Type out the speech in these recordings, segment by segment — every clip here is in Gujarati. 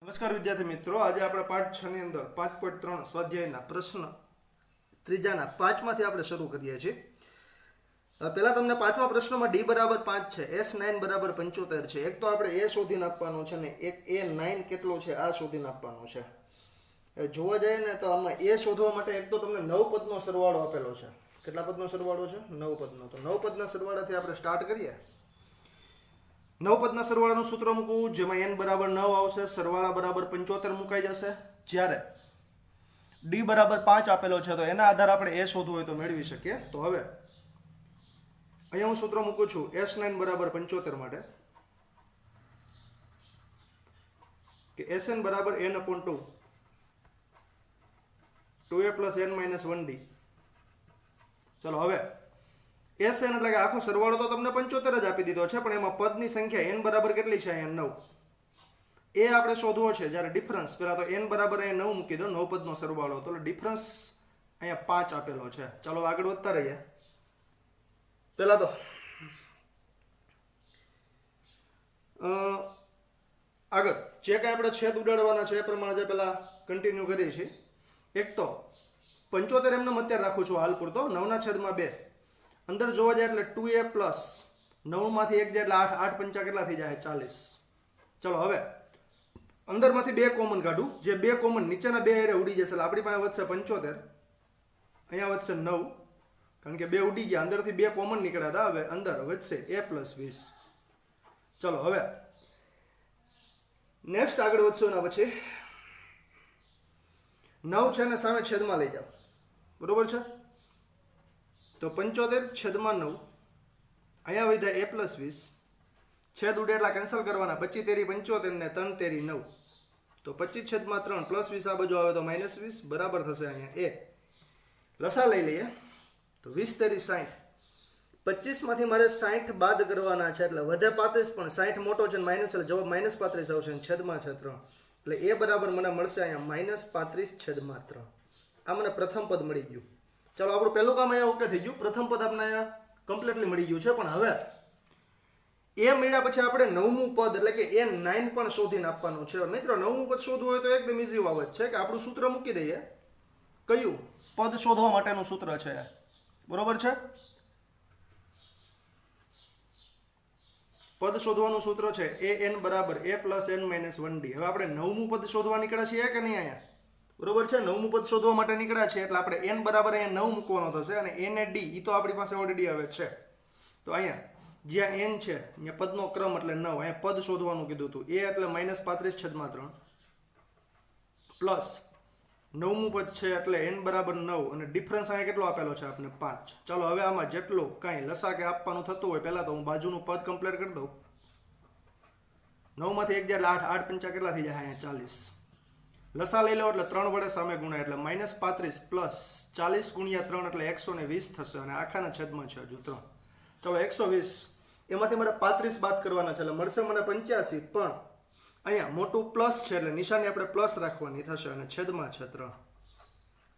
નમસ્કાર વિદ્યાર્થી મિત્રો, આજે આપણે પાઠ 6 ની અંદર 5.3 સ્વાધ્યાયના પ્રશ્ન ત્રીજાના 5 માંથી આપણે શરૂ કરીએ છીએ. પહેલા તમને પાંચમા પ્રશ્નમાં d બરાબર 5 છે, s9 બરાબર 75 છે. એક તો આપણે a શોધીને આપવાનો છે ને એક a9 કેટલો છે આ શોધીને આપવાનો છે. જોવા જઈએ ને તો આમાં a શોધવા માટે એક તો તમને 9 પદનો સરવાળો આપેલો છે. કેટલા પદનો સરવાળો છે? 9 પદનો. તો 9 પદના સરવાળાથી આપણે સ્ટાર્ટ કરીએ. 9 પદના સરવાળાનું સૂત્ર મૂકવું, જેમાં n બરાબર 9 આવશે, સરવાળા બરાબર 75 મુકાઈ જશે. જ્યારે d બરાબર 5 આપેલો છે તો એના આધારે આપણે a શોધવું હોય તો મેળવી શકીએ. તો હવે અહીંયા હું સૂત્ર મૂકું છું s9 બરાબર 75 માટે કે sn બરાબર n/2 2a plus n minus 1d. ચલો હવે sn એટલે કે આખો સરવાળો તો તમને 75 જ આપી દીધો છે, પણ એમાં પદની સંખ્યા n બરાબર કેટલી છે? અહીંયા 9. એ આપણે શોધવો છે. જ્યારે ડિફરન્સ પહેલા તો n બરાબર અહીંયા 9 મૂકી દો, 9 પદનો સરવાળો. તો ડિફરન્સ અહીંયા 5 આપેલો છે. ચાલો આગળ વધતા રહીએ. પહેલા તો આગળ જે કાંઈ આપણે છેદ ઉડાડવાના છે એ પ્રમાણે જે પહેલા કન્ટિન્યુ કરીએ છીએ. એક તો 75 એમને અત્યારે રાખું છું હાલ પૂરતો. 9/2 અંદર જોવા જાય એટલે 2a પ્લસ 9 માંથી 1 જાય એટલે 8 5 કેટલા થઈ જાય? 40. ચલો હવે અંદરમાંથી 2 કોમન કાઢું. જે 2 કોમન નીચેના 2 એરે ઉડી જશે એટલે આપણી પાસે વધશે 75, અહીંયા વધશે 9, કારણ કે 2 ઉડી ગયા. અંદરથી 2 કોમન નીકળ્યા હતા, હવે અંદર વધશે a plus 20. ચલો હવે નેક્સ્ટ આગળ વધશું. એના પછી 9 છે ને સામે છેદમાં લઈ જાઓ, બરોબર છે? તો 75 છેદમાં 9, અહીંયા વધ્યા a plus 20. છેદ ઉડે એટલા કેન્સલ કરવાના. 25 તેરી 75 ને 3 તેરી 9, તો 25 છેદમાં 3 પ્લસ 20 આ બાજુ આવે તો માઇનસ 20 બરાબર થશે અહીંયા a. લસા લઈ લઈએ તો 20 તેરી 60. 25 માંથી મારે 60 બાદ કરવાના છે એટલે વધે 35, પણ 60 મોટો છે માઇનસ એટલે જવાબ -35 આવશે. છેદમાં છે 3 એટલે a બરાબર મને મળશે અહીંયા -35 છેદમાં 3. આ મને પ્રથમ પદ મળી ગયું. ચાલો આપણું પહેલું કામ અહીંયા ઓકે થઈ ગયું. પ્રથમ પદ આપણે અહીંયા કમ્પ્લીટલી મળી ગયું છે. પણ હવે એ મળ્યા પછી આપણે 9મું પદ એટલે કે a9 પણ શોધીને આપવાનું છે. મિત્રો 9મું પદ શોધવું હોય તો એકદમ ઈઝી બાબત છે કે આપણું સૂત્ર મૂકી દઈએ. કયું પદ શોધવા માટેનું સૂત્ર છે? બરોબર છે? પદ શોધવાનું સૂત્ર છે an બરાબર a plus n minus 1d. હવે આપણે 9મું પદ શોધવા નીકળ્યા છીએ કે નહીં અહીંયા? બરોબર છે? 9મું પદ શોધવા માટે નીકળ્યા છે એટલે આપણે n બરાબર અહીંયા 9 મૂકવાનો થશે, અને n એ d એ તો આપણી પાસે ઓલરેડી આવે છે. તો અહીંયા જ્યાં n છે અહીંયા પદનો ક્રમ એટલે 9, અહીંયા પદ શોધવાનું કીધું હતું. a એટલે -35 છેદમાં 3 પ્લસ 9મું પદ છે એટલે n બરાબર 9, અને ડિફરન્સ અહીંયા કેટલો આપેલો છે આપણે? 5. ચાલો હવે આમાં જેટલું કાંઈ લસા કે આપવાનું થતું હોય પહેલા તો હું બાજુનું પદ કમ્પ્લીટ કરી દઉં. 9 માંથી 1 જાય એટલે 8 5 કેટલા થઈ જાય? અહીંયા 40. લસા લઈ લો એટલે 3 વડે સામે ગુણાય એટલે -35 પ્લસ 40 ગુણ્યા 3 એટલે 120 થશે, અને આખાના છેદમાં છે હજુ 3. ચલો 120 એમાંથી મારે 35 બાદ કરવાના છે એટલે મળશે મને 85, પણ અહીંયા મોટું પ્લસ છે એટલે નિશાની આપણે પ્લસ રાખવાની થશે, અને છેદમાં છે 3.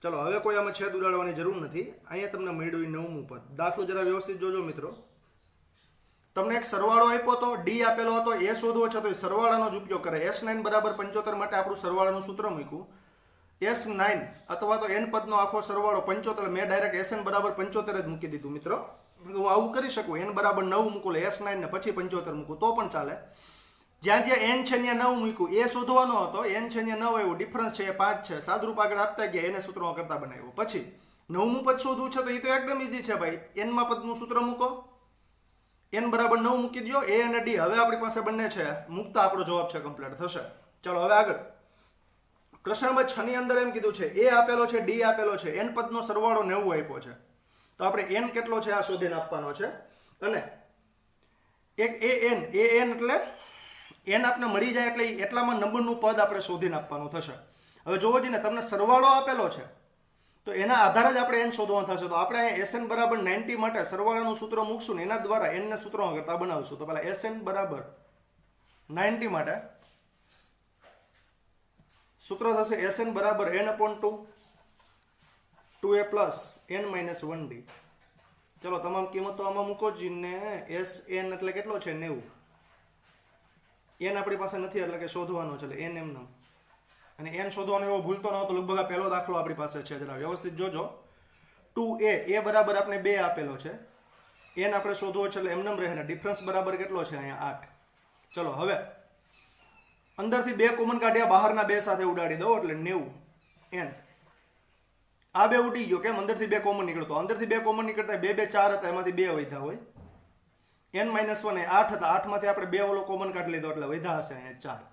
ચલો હવે કોઈ આમાં છેદ ઉડાડવાની જરૂર નથી. અહીંયા તમને મળ્યું 9મું પદ. દાખલો જરા વ્યવસ્થિત જોજો મિત્રો. તમને એક સરવાળો આપ્યો હતો, d આપેલો હતો, એ શોધવો છે તો એ સરવાળાનો જ ઉપયોગ કરે. s9 બરાબર 75 માટે આપણું સરવાળાનું સૂત્ર મૂક્યું s9 અથવા તો n પદનો આખો સરવાળો 75. મેં ડાયરેક્ટ sn બરાબર 75 જ મૂકી દીધું મિત્રો. હું આવું કરી શકું, n બરાબર 9 મૂકું એટલે s9 ને પછી 75 મૂકું તો પણ ચાલે. જ્યાં જ્યાં n છે ત્યાં 9 મૂક્યું. એ શોધવાનો હતો, n છે ત્યાં 9 આવ્યું, ડિફરન્સ છે એ 5 છે. સાદરૂપ આગળ આપતા ગયા, એને સૂત્રો કરતા બનાવ્યું. પછી 9મું પદ શોધવું છે તો એ તો એકદમ ઈઝી છે ભાઈ. n માં પદનું સૂત્ર મૂકો, n બરાબર 9 મૂકી દો, a અને d હવે આપણી પાસે બંને છે, મૂકતા આપણો જવાબ છે કમ્પ્લીટ થશે. ચલો હવે આગળ પ્રશ્ન નંબર 6 ની અંદર એમ કીધું છે a આપેલો છે, d આપેલો છે, n પદનો સરવાળો 90 આપ્યો છે. તો આપણે n કેટલો છે આ શોધીને આપવાનો છે. અને એક an એટલે n આપણે મળી જાય એટલે એટલામાં નંબરનું પદ આપણે શોધીને આપવાનું થશે. હવે જોવો જઈને તમને સરવાળો આપેલો છે તો એના આધારે જ આપણે n શોધવાનું થશે. તો આપણે અહીંયા sn બરાબર 90 માટે સરવાળાનું સૂત્ર મૂકશું ને એના દ્વારા n ને સૂત્રમાં કરતા બનાવશું. તો પહેલા sn બરાબર 90 માટે સૂત્ર થશે sn બરાબર n/2 2a plus n minus 1d. ચલો તમામ કિંમતો આમાં મૂકો જ ને. sn એટલે કેટલો છે? 90. n આપણી પાસે નથી એટલે કે શોધવાનો છે, એટલે n એમનેમ. અને n શોધવાનો એવો ભૂલતો ન હતો, લગભગ આ પહેલો દાખલો આપણી પાસે છે, જરા વ્યવસ્થિત જોજો. 2a બરાબર આપણે 2 આપેલો છે, n આપણે શોધવો છે એટલે એમનેમ રહે ને ડિફરન્સ બરાબર કેટલો છે અહીંયા 8. ચલો હવે અંદરથી 2 કોમન કાઢ્યા, બહારના 2 સાથે ઉડાડી દો એટલે 90 n. આ 2 ઉડી ગયો, કેમ? અંદરથી 2 કોમન નીકળતો, અંદરથી 2 કોમન નીકળતા 2 2 4 હતા, એમાંથી 2 વધ્યા હોય. n - 1 એ 8 હતા, 8 માંથી આપણે 2 ઓલો કોમન કાઢી લીધો એટલે વધ્યા હશે અહીંયા 4.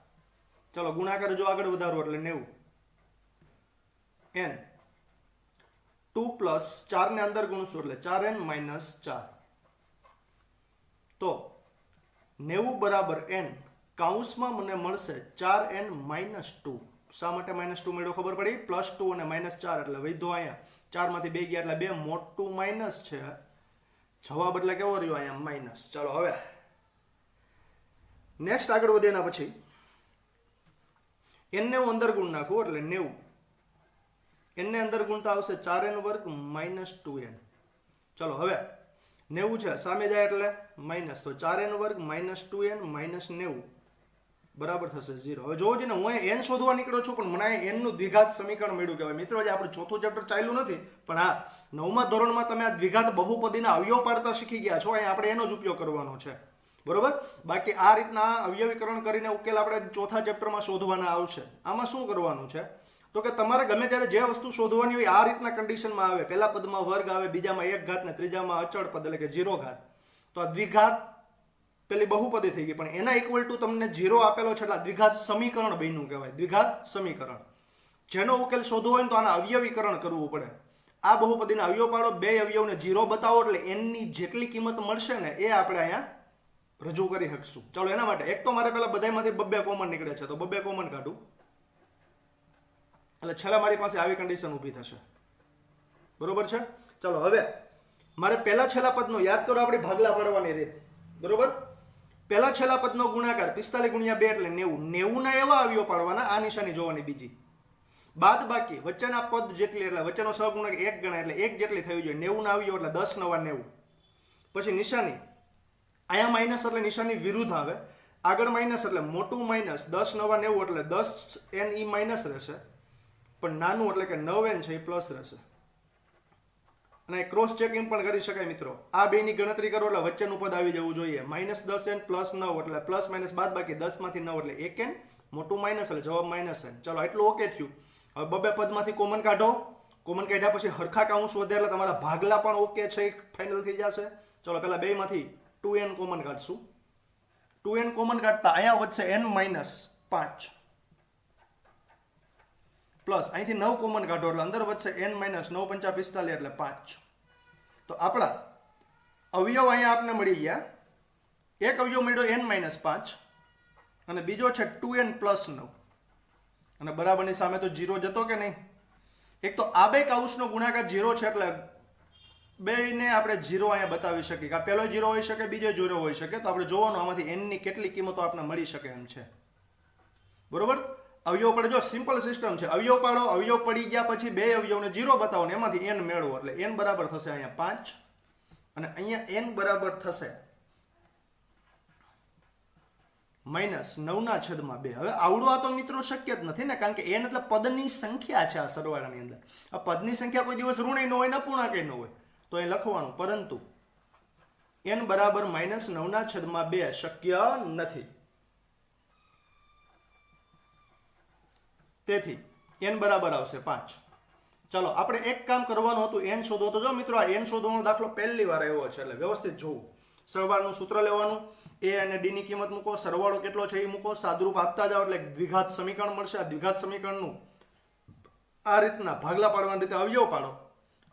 ચલો ગુણાકાર જો આગળ વધારો એટલે 90 n. 2 પ્લસ 4 ને અંદર ગુણશું એટલે 4n - 4. તો 90 બરાબર n કાઉન્સમાં મને મળશે 4n - 2. શા માટે -2 મળ્યો ખબર પડી? +2 અને -4 એટલે વધ્યો અહીંયા 4 માંથી 2 ગયા એટલે 2 મોટું માઇનસ છે, જવાબ એટલે કેવો રહ્યો અહીંયા માઇનસ. ચાલો હવે નેક્સ્ટ આગળ વધે એના પછી n ને હું અંદર ગુણ નાખું એટલે 90. n ને અંદર ગુણતા આવશે 4n² - 2n. ચલો હવે 90 છે, સામે જાય એટલે માઇનસ, તો 4n² - 2n - 90 બરાબર થશે 0. હવે જોવો છે ને, હું n શોધવા નીકળ્યો છું પણ મને n નું દ્વિઘાત સમીકરણ મળ્યું કહેવાય. મિત્રો આજે આપણું ચોથું ચેપ્ટર ચાલ્યું નથી, પણ હા 9મા ધોરણમાં તમે આ દ્વિઘાત બહુપદીના અવયવ પાડતા શીખી ગયા છો, અહીંયા આપણે એનો જ ઉપયોગ કરવાનો છે, બરોબર. બાકી આ રીતના અવયવીકરણ કરીને ઉકેલ આપણે ચોથા ચેપ્ટરમાં શોધવાના આવશે. આમાં શું કરવાનું છે તો કે તમારે ગમે ત્યારે જે વસ્તુ શોધવાની હોય આ રીતના કન્ડિશનમાં આવે, પહેલા પદમાં વર્ગ આવે, બીજામાં 1 ઘાત ને ત્રીજામાં અચળ પદ એટલે કે 0 ઘાત, તો આ દ્વિઘાત પેલી બહુપદી થઈ ગઈ, પણ એના ઇક્વલ ટુ તમને 0 આપેલો છે એટલે દ્વિઘાત સમીકરણ બન્યું કહેવાય, દ્વિઘાત સમીકરણ. જેનો ઉકેલ શોધવો હોય તો આના અવયવીકરણ કરવું પડે. આ બહુપદીના અવયવ પાડો, 2 અવયવને 0 બતાવો એટલે n ની જેટલી કિંમત મળશે ને એ આપણે અહીંયા રજૂ કરી શકશું. ચાલો એના માટે એક તો મારે પેલા બધામાંથી 2 કોમન નીકળે છે, તો 2 કોમન કાઢું એટલે છેલ્લા મારી પાસે આવી કન્ડિશન ઊભી થશે, બરોબર છે. ચાલો હવે મારે પહેલા છેલ્લા પદનો યાદ કરો, આપણી ભાગલા પાડવાની રીત, બરોબર. પહેલા છેલ્લા પદનો ગુણાકાર 45 × 2 એટલે 90. 90 ના એવા અવયવ પાડવાના, આ નિશાની જોવાની બીજી. બાદ બાકી વચ્ચેના પદ જેટલી એટલે વચ્ચેનો સહગુણક 1 ગણાય એટલે 1 જેટલી થવી જોઈએ. 90 ના અવયવ એટલે 10 × 90. પછી નિશાની અહીંયા માઇનસ એટલે નિશાની વિરુદ્ધ આવે, આગળ માઇનસ એટલે મોટું માઇનસ, 10 × 90 એટલે 10n ઈ માઇનસ રહેશે, પણ નાનું એટલે કે 9n છે એ પ્લસ રહેશે. અને ક્રોસ ચેકિંગ પણ કરી શકાય મિત્રો. આ બેની ગણતરી કરો એટલે વચ્ચેનું પદ આવી જવું જોઈએ. -10n + 9 એટલે પ્લસ માઇનસ બાદ બાકી 10 માંથી 9 એટલે 1n, મોટું માઇનસ એટલે જવાબ -n. ચલો એટલું ઓકે થયું. હવે 2 પદમાંથી કોમન કાઢો, કોમન કાઢ્યા પછી હરખા કાઉન્સ વધે એટલે તમારા ભાગલા પણ ઓકે છે, ફાઇનલ થઈ જશે. ચલો પેલા 2 માંથી 2n કોમન કાઢશું. 2n કોમન કાઢતા અહીંયા વધશે n - 5 પ્લસ અહીંથી 9 કોમન કાઢો એટલે અંદર વધશે n - 9 × 5 = 45 એટલે 5. તો આપણા અવયવ અહીંયા આપને મળી ગયા. એક અવયવ મળ્યો n - 5 અને બીજો છે 2n + 9 અને બરાબરની સામે તો 0 જતો કે નહીં. એક તો આ બે કૌંસનો ગુણાકાર 0 છે એટલે બેને આપણે 0 અહીંયા બતાવી શકીએ. આ પહેલો 0 હોઈ શકે, બીજો 0 હોઈ શકે, તો આપણે જોવાનું આમાંથી n ની કેટલી કિંમતો આપણને મળી શકે એમ છે, બરોબર. અવયવ પડે, જો સિમ્પલ સિસ્ટમ છે, અવયવ પાડો, અવયવ પડી ગયા પછી 2 અવયવને 0 બતાવો ને એમાંથી n મેળવો એટલે n બરાબર થશે અહીંયા 5 અને અહીંયા n બરાબર થશે -9/2. હવે આવડું આ તો મિત્રો શક્ય જ નથી ને, કારણ કે n એટલે પદની સંખ્યા છે. આ સરવાળાની અંદર આ પદની સંખ્યા કોઈ દિવસ ઋણ ન હોય ને અપૂર્ણાંક ન હોય તો અહીં લખવાનું, પરંતુ n બરાબર -9/2 શક્ય નથી. તેથી n બરાબર આવશે 5. ચાલો આપણે એક કામ કરવાનું હતું, n શોધવો. તો જો મિત્રો આ n શોધવાનો દાખલો પહેલી વાર આવ્યો છે એટલે વ્યવસ્થિત જોવું. સરવાળનું સૂત્ર લેવાનું, a અને d ની કિંમત મૂકો, સરવાળો કેટલો છે એ મૂકો, સાદુરૂપ આપતા જાઓ એટલે દ્વિઘાત સમીકરણ મળશે. આ દ્વિઘાત સમીકરણનું આ રીતના ભાગલા પાડવાની રીતે અવયવ પાડો,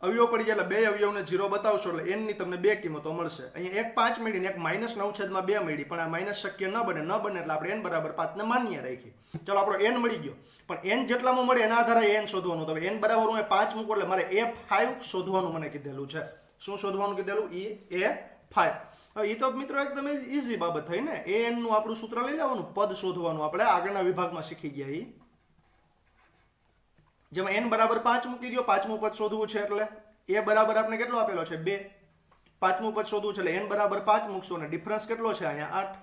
અવયવ પડી જાય એટલે 2 અવયવને 0 બતાવશો એટલે n ની તમને 2 કિંમતો મળશે. અહીંયા એક 5 મળી ને એક -9/2 મળી, પણ આ માઇનસ શક્ય ન બને એટલે આપણે n બરાબર 5 ને માન્ય રાખી. ચાલો આપણો n મળી ગયો, પણ n જેટલામાં મળે એના આધારે n શોધવાનું. તો n બરાબર હું 5 મૂકું એટલે મારે a5 શોધવાનું મને કીધેલું છે. શું શોધવાનું કીધેલું? a5. હવે એ તો મિત્રો એકદમ ઈઝી બાબત થઈ ને. an નું આપણું સૂત્ર લઈ લેવાનું, પદ શોધવાનું. આપણે આગળના વિભાગમાં શીખી ગયા. જેમાં n બરાબર 5 મૂકી દો, પાંચમું પદ શોધવું છે એટલે a બરાબર આપણે કેટલો આપેલો છે 2, પાંચમું પદ શોધવું છે એટલે n બરાબર 5 મૂકશું અને ડિફરન્સ કેટલો છે અહીંયા 8.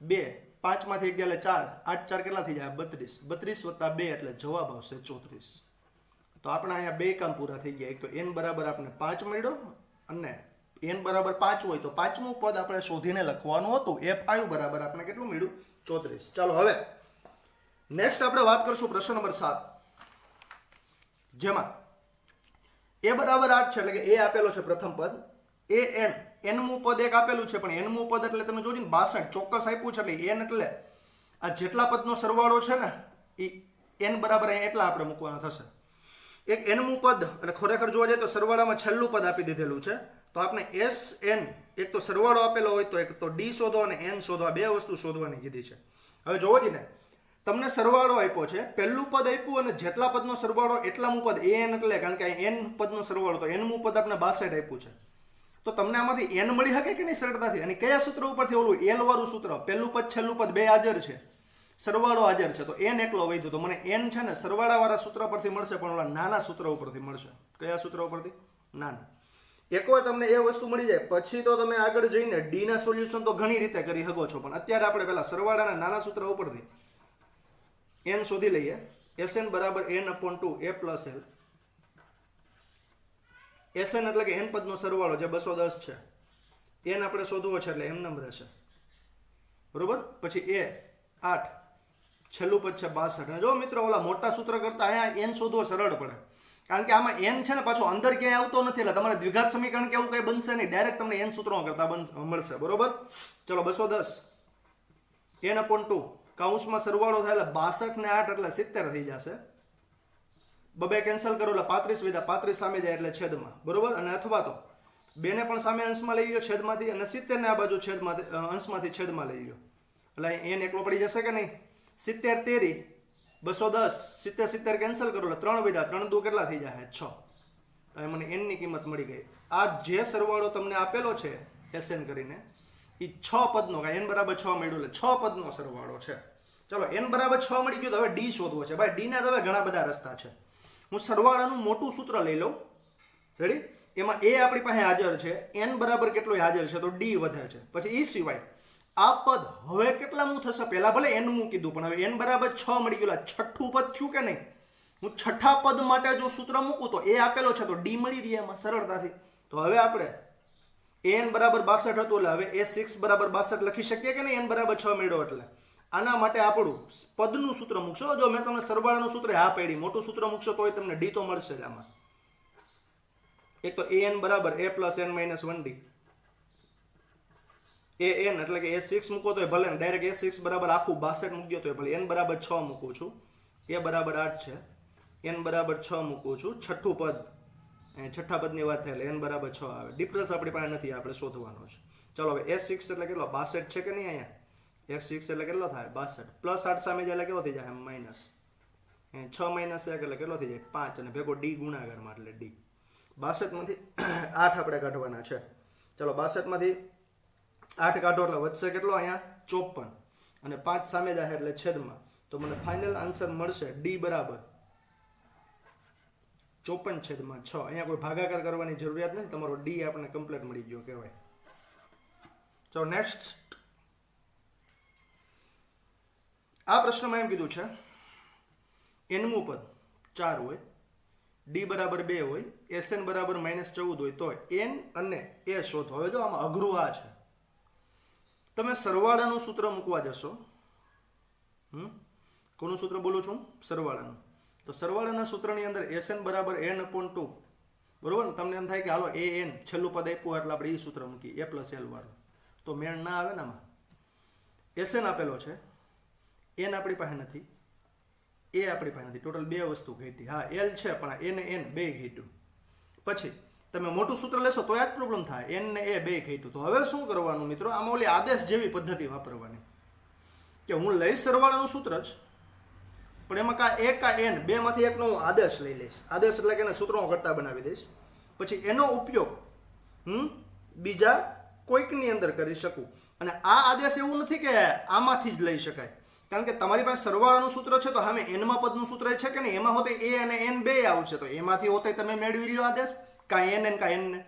2 5 માંથી 1 એટલે 4 8 4 કેટલા થઈ જાય 32 32 વત્તા 2 એટલે જવાબ આવશે 34. તો આપણે અહીંયા બે કામ પૂરા થઈ ગયા. એક તો n બરાબર આપણે 5 મળ્યો અને n બરાબર 5 હોય તો પાંચમું પદ આપણે શોધીને લખવાનું હતું. f5 બરાબર આપણે કેટલું મળ્યું 34. ચાલો હવે નેક્સ્ટ આપણે વાત કરશું પ્રશ્ન નંબર 7, જેમાં a બરાબર 8 છે એટલે કે a આપેલો છે પ્રથમ પદ, a n નમું પદ એક આપેલું છે પણ n નમું પદ એટલે તમે જોજો ને 62 ચોક્કસ આપ્યું છે એટલે n એટલે આ જેટલા પદનો સરવાળો છે ને એ n બરાબર એટલા આપણે મૂકવાના થશે. એક n નમું પદ અને ખરેખર જોવા જાય તો સરવાળામાં છેલ્લું પદ આપી દીધેલું છે તો આપણે sn એક તો સરવાળો આપેલો હોય તો એક તો d શોધો અને n શોધો, આ બે વસ્તુ શોધવાની કીધી છે. હવે જોવો જ ને તમને સરવાળો આપ્યો છે, પહેલું પદ આપ્યું અને જેટલા પદનો સરવાળો એટલામું પદ an એટલે કારણ કે n પદનો સરવાળો તો n મું પદ આપણે 62 આપ્યું છે. તો તમને આમાંથી n મળી શકે કે નહીં સરળતાથી? અને કયા સૂત્ર ઉપરથી? ઓલું l વાળું સૂત્ર, પહેલું પદ છેલ્લું પદ બે હાજર છે, સરવાળો હાજર છે તો n એકલો વધ્યો તો મને n છે ને સરવાળા વાળા સૂત્ર પરથી મળશે પણ ઓલા નાના સૂત્ર ઉપરથી મળશે. કયા સૂત્ર ઉપરથી? નાના. એકવાર તમને એ વસ્તુ મળી જાય પછી તો તમે આગળ જઈને d ના સોલ્યુશન તો ઘણી રીતે કરી શકો છો, પણ અત્યારે આપણે પહેલા સરવાળાના નાના સૂત્ર ઉપરથી n શોધી લઈએ. sn બરાબર n/2 a + l. sn એટલે કે n પદનો સરવાળો જે 210 છે, n આપણે શોધવો છે એટલે m નંબર રહેશે, બરોબર. પછી a 8, છેલ્લું પદ છે 62. અને જો મિત્રો ઓલા મોટા સૂત્ર કરતા અહીંયા n શોધવો સરળ પડે કારણ કે આમાં n છે ને પાછો અંદર ક્યાંય આવતો નથી એટલે તમારે દ્વિઘાત સમીકરણ કે એવું કંઈ બનશે નહીં, ડાયરેક્ટ તમને n સૂત્રો કરતા મળશે, બરોબર. ચલો 210 n/2 કૌંસમાં સરવાળો થાય એટલે 62 ને 8 એટલે 70 થઈ જશે. બબે કેન્સલ કરો એટલે 35 વધ્યા, 35 સામે જાય એટલે છેદમાં, બરોબર. અને અથવા તો બેને પણ સામે અંશમાં લઈ લો છેદમાંથી અને 70 ને આ બાજુ છેદમાંથી અંશમાંથી છેદમાં લઈ લો એટલે n એકલો પડી જશે કે નહીં. 70 તેરી 210 70 70 કેન્સલ કરો એટલે 3 વધ્યા, 3 દુ કેટલા થઈ જાય 6. તો મને n ની કિંમત મળી ગઈ. આ જે સરવાળો તમને આપેલો છે sn કરીને એ 6 પદનો કે n બરાબર 6 મળ્યું એટલે 6 પદનો સરવાળો છે. ચલો n બરાબર 6 મળી ગયું તો હવે d શોધવો છે. ભાઈ d ના તો હવે ઘણા બધા રસ્તા છે. હું સરવાળાનું મોટું સૂત્ર લઈ લઉં, રેડી. એમાં a આપણી પાસે હાજર છે, n બરાબર કેટલું હાજર છે તો d વધે છે. પછી એ સિવાય આ પદ હવે કેટલામું થશે? પહેલા ભલે n મું કીધું પણ હવે n બરાબર 6 મળી ગયું, છઠ્ઠું પદ થયું કે નહીં? હું છઠ્ઠા પદ માટે જો સૂત્ર મૂકું તો a આપેલો છે તો d મળી રહે એમાં સરળતાથી. તો હવે આપણે an બરાબર 62 હતું એટલે હવે a6 બરાબર 62 લખી શકીએ કે નહીં? n બરાબર 6 મળ્યો એટલે આના માટે આપણું પદનું સૂત્ર મૂકશો. જો મેં તમને સરવાળાનું સૂત્ર હા પાડી, મોટું સૂત્ર મૂકશો તોય તમને d તો મળશે જ આમાં. એક તો an બરાબર a + n - 1d, an એટલે કે a6 મૂકો તોય ભલે, ડાયરેક્ટ a6 બરાબર આખું 62 મૂકી દો તોય ભલે. n બરાબર 6 મૂકું છું, a બરાબર 8 છે, n બરાબર 6 મૂકું છું, છઠ્ઠું પદ છઠ્ઠા પદની વાત થાય એટલે n બરાબર 6 આવે. ડિફરન્સ આપણી પાસે નથી, આપણે શોધવાનો છે. ચલો હવે a6 એટલે કેટલો? 62 છે કે નહીં? અહીંયા f6 એટલે કેટલો થાય? 62 + 8 સામે જાય એટલે કેવો થઈ જાય? માઇનસ 6 - 1 એટલે કેટલો થઈ જાય? 5 અને ભેગો d ગુણાકારમાં એટલે d. 62 માંથી 8 આપણે કાઢવાના છે. ચલો 62 માંથી 8 કાઢો એટલે વધશે કેટલો? અહીંયા 54 અને 5 સામે જાય એટલે છેદમાં. તો મને ફાઇનલ આન્સર મળશે d બરાબર 54/6. અહીંયા કોઈ ભાગાકાર કરવાની જરૂરિયાત નથી, તમારો d આપણને કમ્પ્લીટ મળી ગયો કહેવાય. ચલો નેક્સ્ટ. આ પ્રશ્નમાં એમ કીધું છે n મું પદ 4 હોય, d બરાબર 2 હોય, sn બરાબર -14 હોય તો n અને a શોધો. હવે જો આમાં અઘરું આ છે, તમે સરવાળાનું સૂત્ર મૂકવા જશો. કોનું સૂત્ર બોલું છું? સરવાળાનું. તો સરવાળાના સૂત્રની અંદર sn બરાબર n/2, બરોબર ને? તમને એમ થાય કે હાલો an છેલ્લું પદ આપ્યું એટલે આપણે એ સૂત્ર મૂકીએ a + l વાળું, તો મેળ ના આવે ને આમાં. sn આપેલો છે, n આપણી પાસે નથી, a આપણી પાસે નથી, ટોટલ બે વસ્તુ ઘટી. હા l છે પણ n બે ઘટ્યું. પછી તમે મોટું સૂત્ર લેશો તો આ જ પ્રોબ્લેમ થાય, n ને a બે ઘટ્યું. તો હવે શું કરવાનું મિત્રો? આમાં ઓલી આદેશ જેવી પદ્ધતિ વાપરવાની કે હું લઈશ સરવાળાનું સૂત્ર જ પણ એમાં કા a કા n બે માંથી એકનો હું આદેશ લઈ લઈશ. આદેશ એટલે કે એને સૂત્રો કરતા બનાવી દઈશ. પછી એનો ઉપયોગ બીજા કોઈકની અંદર કરી શકું. અને આ આદેશ એવું નથી કે આમાંથી જ લઈ શકાય, કારણ કે તમારી પાસે સરવાળાનું સૂત્ર છે તો સામે n માં પદનું સૂત્ર છે કે નહીં, એમાં હોતે a અને n બે આવશે તો એમાંથી હોતે તમે મેળવી લ્યો આદેશ, કા n કા n ને.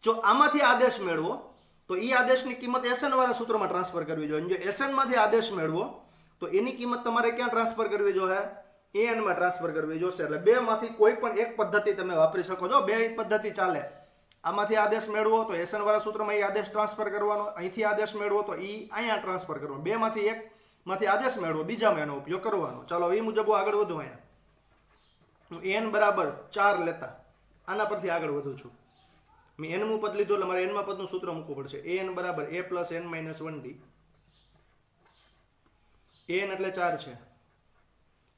જો આમાંથી આદેશ મેળવો તો એ આદેશની કિંમત એસએન વાળા સૂત્રમાં ટ્રાન્સફર કરવી જોઈએ. જો એસએન માંથી આદેશ મેળવો તો એની કિંમત તમારે ક્યાં ટ્રાન્સફર કરવી જોઈએ? એન માં ટ્રાન્સફર કરવી જોશે. એટલે બે માંથી કોઈ પણ એક પદ્ધતિ તમે વાપરી શકો છો, બે પદ્ધતિ ચાલે. આમાંથી આદેશ મેળવો તો એસએન વાળા સૂત્રમાં એ આદેશ ટ્રાન્સફર કરવાનો, અહીંથી આદેશ મેળવો તો એ અહીંયા ટ્રાન્સફર કરવાનો. બે માંથી એક માંથી આદેશ મેળવો, બીજામાં એનો ઉપયોગ કરવાનો. ચાલો એ મુજબ આગળ વધુ. અહીંયા એન બરાબર 4 લેતા આના પરથી આગળ વધું છું. મેં એનમું પદ લીધું એટલે મારે એનમાં પદનું સૂત્ર મૂકવું પડશે. એન બરાબર a plus n minus 1d. N એટલે 4 છે.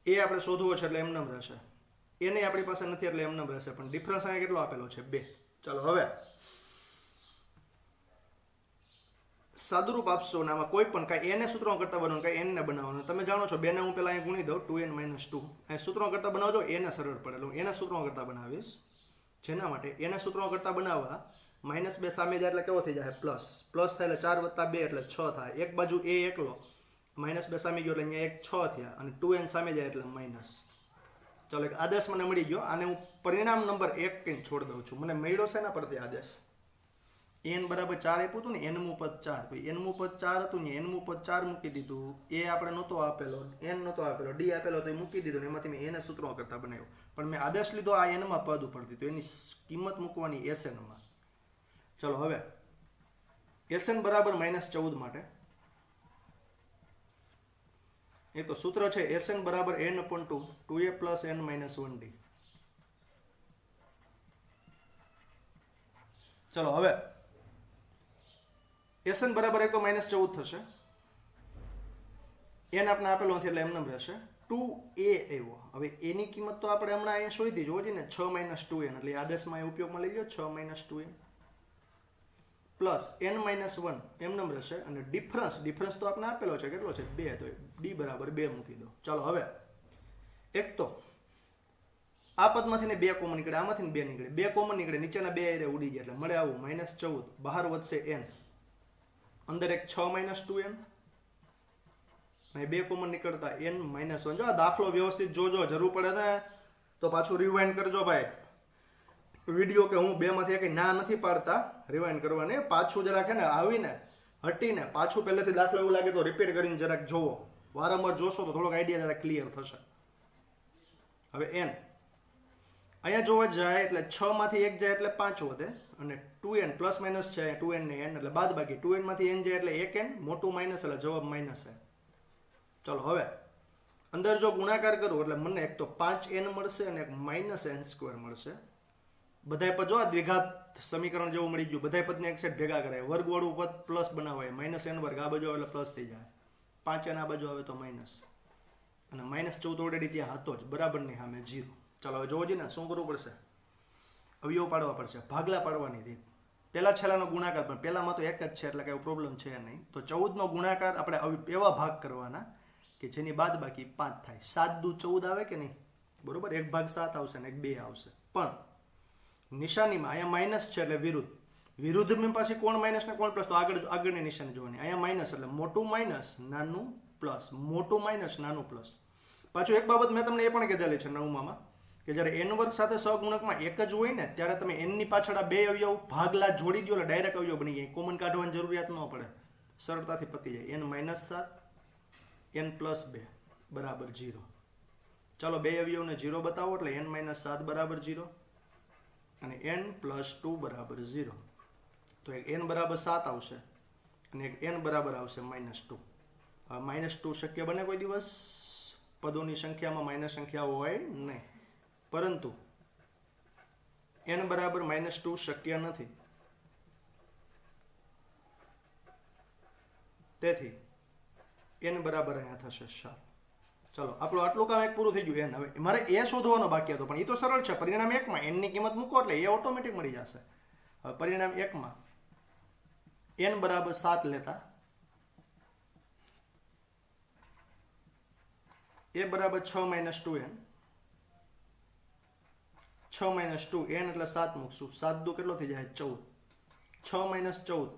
એ આપણે શોધવો છે એટલે એમનેમ રહેશે. એને આપણી પાસે નથી એટલે એમનેમ રહેશે, પણ ડિફરન્સ અહીંયા કેટલો આપેલો છે? 2. ચાલો હવે સાદુરૂપ આપશો ને આમાં કોઈ પણ કાંઈ એને સૂત્રો કરતા બનાવવાનું, કાંઈ n ને બનાવવાનું. તમે જાણો છો 2 ને હું પહેલા અહીં ગુણી દઉં, 2n માઇનસ 2. અહીં સૂત્રો કરતા બનાવજો, એને સરળ પડે. હું એના સૂત્રો કરતા બનાવીશ. જેના માટે એના સૂત્રો કરતા બનાવવા -2 સામે જાય એટલે કેવો થઈ જાય? પ્લસ. પ્લસ થાય એટલે 4 + 2 એટલે 6 થાય. એક બાજુ a એકલો, -2 સામે ગયો એટલે અહીંયા 1 6 થયા, અને 2n સામે જાય એટલે માઇનસ. ચાલો એક આદેશ મને મળી ગયો. આને હું પરિણામ નંબર 1 કઈ છોડ દઉં છું. મને મળ્યો છે એના પરથી આદેશ. n બરાબર 4 આપ્યું હતું ને, એનમું પદ 4. તો એનમું પદ 4 હતું ને, એનમું પદ 4 મૂકી દીધું. એ આપણે નહોતો આપેલો, n નહોતો આપેલો, d આપેલો, તો એ મૂકી દીધું. એમાંથી મેં એને સૂત્રો કરતા બનાવ્યો. પણ મેં આદેશ લીધો આ n માં પદ ઉપરથી, તો એની કિંમત મૂકવાની SN માં. ચલો હવે SN બરાબર -14 માટે એ તો સૂત્ર છે SN બરાબર n/2 2a + n - 1d. ચલો હવે SN બરાબર એક તો -14 થશે. n આપણે આપેલો નથી એટલે એમને રહેશે. 2a આવ્યો. હવે એની કિંમત તો આપણે હમણાં અહીંયા શોધી જોજી ને, 6 - 2n. એટલે આદેશમાં એ ઉપયોગમાં લઈ લો, 6 - 2n પ્લસ n - 1 એમને રહેશે. અને ડિફરન્સ તો આપણે આપેલો છે, કેટલો છે? 2. તો d બરાબર 2 મૂકી દો. ચાલો હવે એક તો આ પદમાંથી ને 2 કોમન નીકળે, આમાંથી 2 નીકળે, 2 કોમન નીકળે, નીચેના 2 એરે ઉડી ગયા એટલે મળે આવું -14. બહાર વધશે n, અંદર એક 6 - 2n, અને 2 કોમન નીકળતા n - 1. જો આ દાખલો વ્યવસ્થિત જોજો, જરૂર પડે ને તો પાછું રિવાઇન્ડ કરજો ભાઈ વિડીયો, કે હું 2 માંથી કઈ ના નથી પાડતા રિવાઇન્ડ કરવાની. પાછું જરાક ને આવીને હટીને પાછું પહેલેથી દાખલો એવું લાગે તો રિપીટ કરીને જરાક જોવો. વારંવાર જોશો તો થોડોક આઈડિયા જરાક ક્લિયર થશે. હવે n અહીંયા જોવા જાય એટલે 6 માંથી 1 જાય એટલે 5 વધે, અને 2n પ્લસ માઇનસ છે, 2n ને n એટલે બાદ બાકી, 2n માંથી n જાય એટલે 1n, મોટું માઇનસ એટલે જવાબ માઇનસ છે. ચલો હવે અંદર જો ગુણાકાર કરું એટલે મને એક તો 5n મળશે અને એક -n² મળશે. બધાય પદ જો આ દ્વિઘાત સમીકરણ જેવું મળી ગયું. બધાય પદને એક સેટ ભેગા કરાય, વર્ગવાળું પદ પ્લસ બનાવાય, -n² આ બાજુ આવે એટલે પ્લસ થઈ જાય, 5n આ બાજુ આવે તો માઇનસ, અને -14 ઓલરેડી ત્યાં હતો જ, બરાબર ની સામે 0. ચાલો હવે જોવો ને શું કરવું પડશે? અવયવ પાડવા પડશે, ભાગલા પાડવાની રીત. પહેલા છેલ્લાનો ગુણાકાર, પણ પહેલામાં તો એક જ છે એટલે કઈ પ્રોબ્લેમ છે નહીં. તો 14 નો ગુણાકાર આપણે એવા ભાગ કરવાના કે જેની બાદ બાકી 5 થાય. 7 દુ 14 આવે કે નહીં? બરોબર, 1/7 આવશે ને 2 આવશે. પણ નિશાનીમાં અહીંયા માઇનસ છે એટલે વિરુદ્ધની પાસે કોણ માઇનસ ને કોણ પ્લસ, તો આગળની નિશાની જોવાની. અહીંયા માઇનસ એટલે મોટું માઇનસ નાનું પ્લસ, મોટું માઇનસ નાનું પ્લસ. પાછું એક બાબત મેં તમને એ પણ કીધેલી છે 9માં, કે જ્યારે n² સાથે સહગુણકમાં એક જ હોય ને ત્યારે તમે n ની પાછળ આ 2 અવયવ ભાગલા જોડી દો એટલે ડાયરેક્ટ અવયવ બની જાય. કોમન કાઢવાની જરૂરિયાત ન પડે, સરળતાથી પતી જાય. n - 7 n + 2 બરાબર 0. ચાલો 2 અવયવને 0 બતાવો એટલે n - 7 બરાબર 0 અને n + 2 બરાબર 0. તો એક n બરાબર 7 આવશે અને એક n બરાબર આવશે -2. હવે -2 શક્ય બને કોઈ દિવસ? પદોની સંખ્યામાં માઇનસ સંખ્યા હોય નહીં, પરંતુ n બરાબર -2 શક્ય નથી. તેથી n બરાબર અહીંયા થશે 7. ચલો આપણું આટલું કામ એક પૂરું થઈ ગયું. n હવે મારે એ શોધવાનો બાકી હતો, પણ એ તો સરળ છે. પરિણામ 1 માં n ની કિંમત મૂકો એટલે એ ઓટોમેટિક મળી જશે. હવે પરિણામ 1 માં n બરાબર 7 લેતા a બરાબર 6 - 2n, 6 - 2 n એટલે 7 મૂકશું. 7 દુ કેટલો થઈ જાય? 14. 6 - 14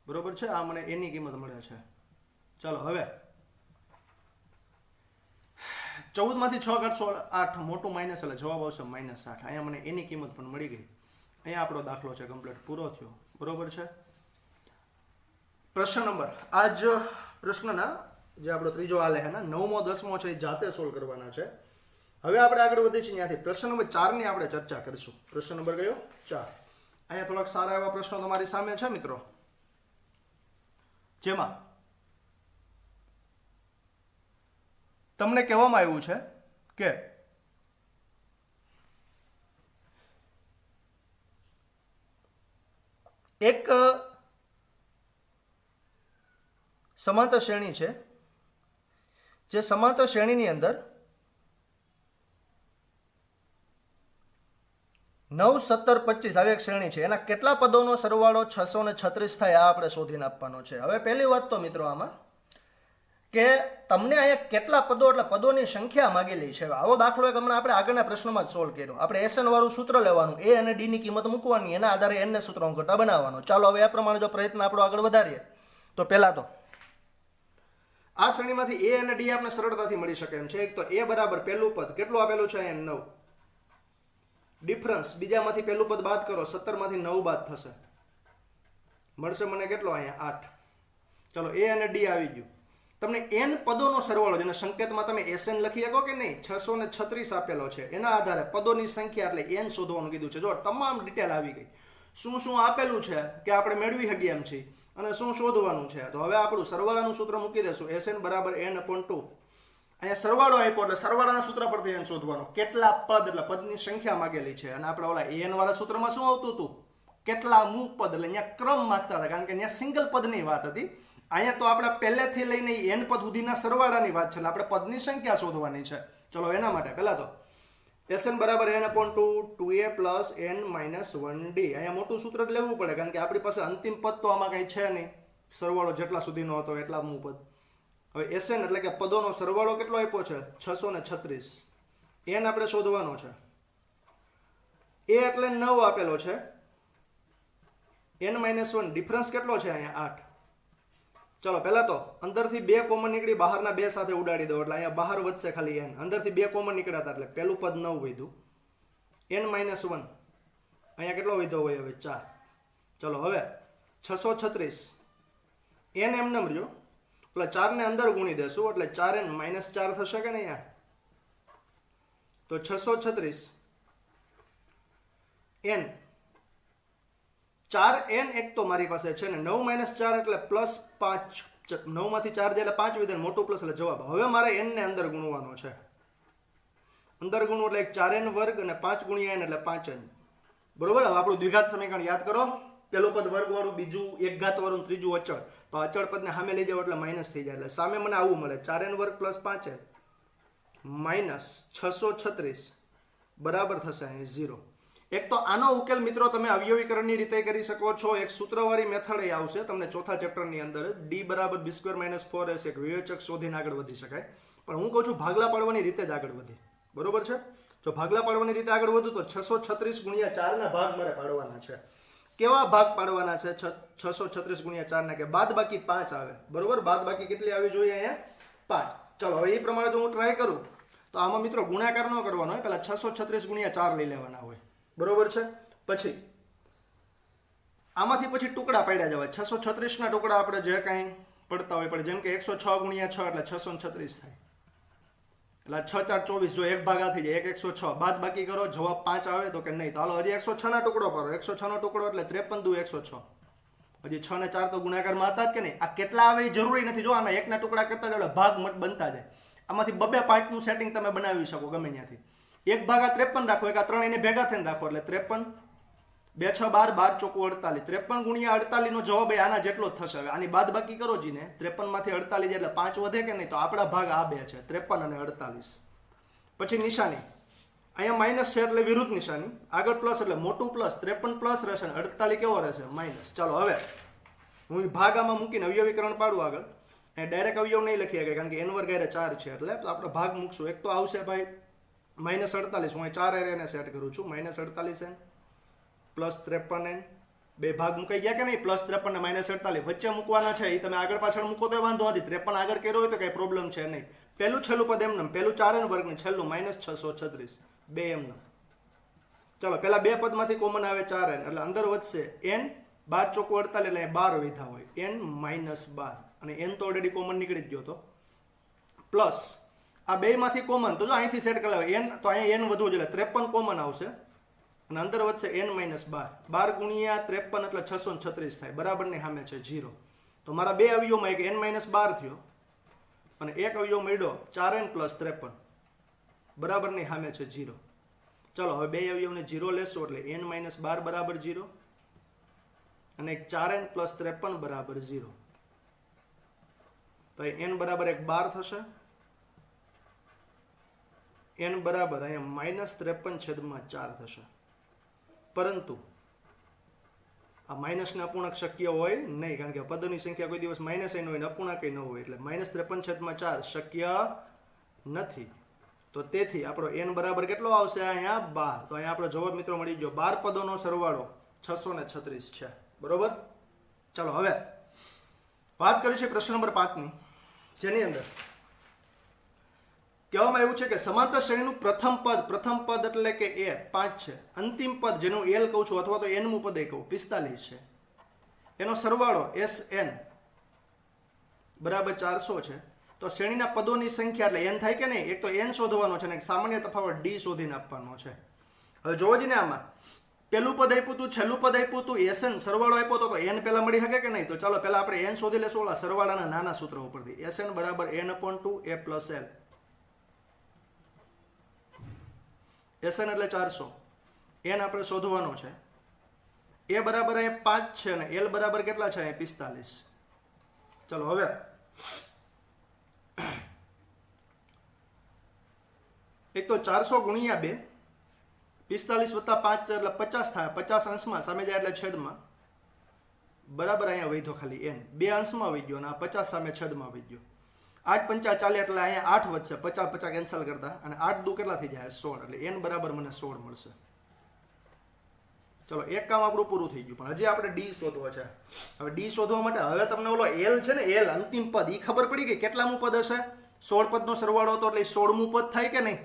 બરોબર છે. આ મને એની કિંમત મળે છે. ચાલો હવે 14 માંથી 6 કાઢશો 8, મોટું માઇનસ એટલે જવાબ આવશે -8. અહીંયા મને એની કિંમત પણ મળી ગઈ. અહીંયા આપણો દાખલો છે કમ્પ્લીટ પૂરો થયો. બરોબર છે. પ્રશ્ન નંબર આજ પ્રશ્નના જે આપણો ત્રીજો આલે હે ને 9મો 10મો છે એ જાતે સોલ્વ કરવાના છે. હવે આપણે આગળ વધીએ છીએ ત્યાંથી પ્રશ્ન નંબર 4 ની આપણે ચર્ચા કરીશું. પ્રશ્ન નંબર કયો 4. અહીંયા થોડાક સારા એવા પ્રશ્નો તમારી સામે છે મિત્રો, જેમાં તમને કહેવામાં આવ્યું છે કે એક સમાંતર શ્રેણી છે, જે સમાંતર શ્રેણીની અંદર 9, 17, 25 આવી એક શ્રેણી છે. એના કેટલા પદોનો સરવાળો 636 થાય આ આપણે શોધીને આપવાનો છે. હવે પહેલી વાત તો મિત્રો આમાં કે તમને અહીંયા કેટલા પદો એટલે પદોની સંખ્યા માગેલી છે. આવો દાખલો એક હમણાં આપણે આગળના પ્રશ્નમાં જ સોલ્વ કર્યો. આપણે SN વાળું સૂત્ર લેવાનું, A અને D ની કિંમત મૂકવાની, એના આધારે N ને સૂત્રનો ઘટા બનાવવાનો. ચાલો હવે આ પ્રમાણે જો પ્રયત્ન આપણો આગળ વધારીએ તો પહેલા તો આ શ્રેણીમાંથી A અને D આપણે સરળતાથી મળી શકે એમ છે. એક તો A બરાબર પહેલું પદ કેટલું આપેલું છે અહીંયા 9, ડિફરન્સ બીજામાંથી પહેલું પદ બાદ કરો, 17 માંથી 9 બાદ થશે, મળશે મને કેટલો અહીંયા 8. ચલો A અને D આવી ગયું. તમને n પદોનો સરવાળો, જેને સંકેતમાં તમે SN લખી શકો કે નહીં, 636 આપેલો છે. એના આધારે પદોની સંખ્યા એટલે n શોધવાનું કીધું છે. જો તમામ ડિટેલ આવી ગઈ, શું શું આપેલું છે કે આપણે મેળવી શકીએ એમ છીએ અને શું શોધવાનું છે. તો હવે આપણું સરવાળાનું સૂત્ર મૂકી દેશું, SN બરાબર n/2. અહીંયા સરવાળો આપ્યો એટલે સરવાળાના સૂત્ર પરથી n શોધવાનો. કેટલા પદ એટલે પદની સંખ્યા માગેલી છે. અને આપણે ઓલા an વાળા સૂત્રમાં શું આવતું હતું, કેટલા મુ પદ, એટલે અહીંયા ક્રમ માંગતા હતા, કારણ કે અહીંયા સિંગલ પદની વાત હતી. અહીંયા તો આપણે પહેલેથી લઈને n પદ સુધીના સરવાળાની વાત છે, એટલે આપણે પદની સંખ્યા શોધવાની છે. ચલો એના માટે પહેલા તો SN બરાબર n/2 2a plus n minus 1d. અહીંયા મોટું સૂત્ર લેવું પડે, કારણ કે આપણી પાસે અંતિમ પદ તો આમાં કંઈ છે નહીં. સરવાળો જેટલા સુધીનો હતો એટલા મુ પદ. હવે SN એટલે કે પદોનો સરવાળો કેટલો આપ્યો છે 636. n આપણે શોધવાનો છે. a એટલે 9 આપેલો છે, n-1 ડિફરન્સ કેટલો છે અહીંયા 8. ચલો પહેલા તો અંદરથી 2 કોમન નીકળી, બહારના 2 સાથે ઉડાડી દો એટલે અહીંયા બહાર વધશે ખાલી n. અંદરથી 2 કોમન નીકળ્યા હતા એટલે પહેલું પદ 9 વધ્યું, n-1 અહીંયા કેટલો વધ્યો હોય હવે 4. ચલો હવે 636 n એમને રહ્યો એટલે 4 ને અંદર ગુણી દેશું એટલે 4n -4 થશે કે નહીં. તો 636 n 4n એક તો મારી પાસે છે ને 9 - 4 એટલે +5. 9 માંથી 4 જાય એટલે 5 વિધેય, મોટું પ્લસ એટલે જવાબ. હવે મારે n ને અંદર ગુણવાનો છે. અંદર ગુણવું એટલે 4n² અને 5 × n એટલે 5n. બરોબર. હવે આપણું દ્વિઘાત સમીકરણ યાદ કરો. પેલું પદ વર્ગ વાળું, બીજું એક ઘાત વાળું, ત્રીજું અચળ. તો અચળ પદને સામે લઈ જાવ એટલે માઇનસ થઈ જાય. એટલે સામે મને આવું મળે 4n² + 5n -636 બરાબર થશે અહીં 0. એક તો આનો ઉકેલ મિત્રો તમે અવયવીકરણની રીતે કરી શકો છો. એક સૂત્રવાળી મેથડ એ આવશે તમને ચોથા ચેપ્ટરની અંદર, d બરાબર b² - 4s. એક વિવેચક શોધીને આગળ વધી શકાય. પણ હું કહું છું ભાગલા પાડવાની રીતે જ આગળ વધી. બરોબર છે. જો ભાગલા પાડવાની રીતે આગળ વધુ તો 636 × 4 ના ભાગ મારે પાડવાના છે. કેવા ભાગ પાડવાના છે 636 × 4 ના, કે બાદ બાકી 5 આવે. બરોબર. બાદ બાકી કેટલી આવી જોઈએ અહીંયા 5. ચલો હવે એ પ્રમાણે જો હું ટ્રાય કરું તો આમાં મિત્રો ગુણાકાર ન કરવાનો હોય, પહેલા 636 × 4 લઈ લેવાના હોય. બરોબર છે. પછી આમાંથી પછી ટુકડા પાડ્યા જવાય. 636 ના ટુકડા આપણે જે કાંઈ પડતા હોય પડે, જેમ કે 106 × 6 એટલે 636 થાય. એટલે 6 4 24, જો એક ભાગા થઈ જાય 106. બાદ બાકી કરો, જવાબ 5 આવે તો કે નહીં. તો હાલો હજી 106 ના ટુકડો પાડો. 106 નો ટુકડો એટલે 53 દુ 106. હજી 6 ને 4 તો ગુણાકારમાં હતા જ કે નહીં. આ કેટલા આવે એ જરૂરી નથી. જો આના એકના ટુકડા કરતા જાય એટલે ભાગ બનતા જાય. આમાંથી બબે પાર્ટનું સેટિંગ તમે બનાવી શકો ગમે ત્યાંથી. એક ભાગા 53 રાખો, એક આ 3 એને ભેગા થઈને રાખો એટલે 53, 2 6 12, 12 ચોખ્ખું 48. 53 × 48 નો જવાબ આના જેટલો જ થશે. હવે આની બાદ બાકી કરો જીને, 53 માંથી 48 જાય એટલે 5 વધે કે નહીં. તો આપણા ભાગ આ બે છે, 53 અને 48. પછી નિશાની અહીંયા માઇનસ છે એટલે વિરુદ્ધ નિશાની, આગળ પ્લસ એટલે મોટું પ્લસ. 53 પ્લસ રહેશે અને 48 કેવો રહેશે માઇનસ. ચાલો હવે હું ભાગ આમાં મૂકીને અવયવીકરણ પાડું આગળ. એ ડાયરેક્ટ અવયવ નહીં લખી શકે, કારણ કે n² 4 છે એટલે આપણે ભાગ મૂકશું. એક તો આવશે ભાઈ -48. હું 4 એને સેટ કરું છું. -48n + 53n. બે ભાગ મુકાઈ ગયા કે નહીં, +53 ને -48 વચ્ચે મૂકવાના છે. એ તમે આગળ પાછળ મૂકો તો વાંધો નથી. 53 આગળ કર્યો હોય તો કઈ પ્રોબ્લેમ છે નહીં. પહેલું છેલ્લું પદ એમને, પહેલું 4n² ને છેલ્લું -636, બે એમને. ચલો પેલા બે પદમાંથી કોમન આવે 4n એટલે અંદર વધશે n 12 ચોકો 48 એટલે 12 વધ્યા હોય n માઇનસ 12 અને n તો ઓલરેડી કોમન નીકળી જ ગયો તો પ્લસ આ બેમાંથી કોમન તો જો અહીંથી સેટ કરાવે n તો અહીંયા n વધવું જોઈએ 53 કોમન આવશે અને અંદર વધશે n માઇનસ 12 12 ગુણ્યા 53 એટલે 636 થાય બરાબરની સામે છે 0 તો મારા બે અવયવમાં એક n માઇનસ 12 થયો અને એક અવયવ મળ્યો 4n પ્લસ 53 બરાબરની સામે છે 0 ચલો હવે બે અવયવને 0 લેશો એટલે n માઇનસ 12 બરાબર 0 અને એક 4n પ્લસ 53 બરાબર 0 તો n બરાબર એક 12 થશે n બરાબર અહીંયા માઇનસ 53/4 થશે પરંતુ આ માઇનસને અપૂર્ણાંક શક્ય હોય નહીં કારણ કે પદોની સંખ્યા કોઈ દિવસ માઇનસ ન હોય અપૂર્ણાંક ન હોય એટલે માઇનસ 53/4 શક્ય નથી તો તેથી આપણો n બરાબર કેટલો આવશે અહીંયા 12 તો અહીંયા આપણો જવાબ મિત્રો મળી ગયો 12 પદોનો સરવાળો 636 છે બરોબર ચાલો હવે વાત કરી છે પ્રશ્ન નંબર 5 ની જેની અંદર કહેવામાં એવું છે કે સમાંતર શ્રેણીનું પ્રથમ પદ એટલે કે એ 5 છે અંતિમ પદ જેનું l કહું છું અથવા તો n મું પદ કહું 45 છે એનો સરવાળો sn બરાબર 400 છે તો શ્રેણીના પદોની સંખ્યા એટલે n થાય કે નહીં એક તો n શોધવાનો છે અને એક સામાન્ય તફાવત d શોધીને આપવાનો છે હવે જોવો જ ને આમાં પેલું પદ આપ્યું હતું છેલ્લું પદ આપ્યું હતું sn સરવાળો આપ્યો તો n પહેલા મળી શકે કે નહીં તો ચાલો પહેલા આપણે n શોધી લેશું ઓલા સરવાળાના નાના સૂત્ર ઉપરથી sn બરાબર n/2 a plus l sn એટલે 400 n આપણે શોધવાનો છે a બરાબર અહીંયા 5 છે અને l બરાબર કેટલા છે અહીંયા 45 ચલો હવે એક તો 400 ગુણ્યા 2 45 વત્તા 5 એટલે 50 થાય 50 અંશમાં સામે જાય એટલે છેદમાં બરાબર અહીંયા વધ્યો ખાલી n બે અંશમાં વહી ગયો અને આ 50 સામે છેદમાં વહી ગયો 8 પંચા 40 એટલે અહીંયા 8 વધશે 50 50 કેન્સલ કરતા અને 8 દુ કેટલા થઈ જાય 16 એટલે n બરાબર મને 16 મળશે ચલો એક કામ આપણું પૂરું થઈ ગયું પણ હજી આપણે d શોધવો છે હવે d શોધવા માટે હવે તમને ઓલો l છે ને l અંતિમ પદ ઈ ખબર પડી ગઈ કેટલામું પદ હશે 16 પદનો સરવાળો હતો એટલે 16મું પદ થાય કે નહીં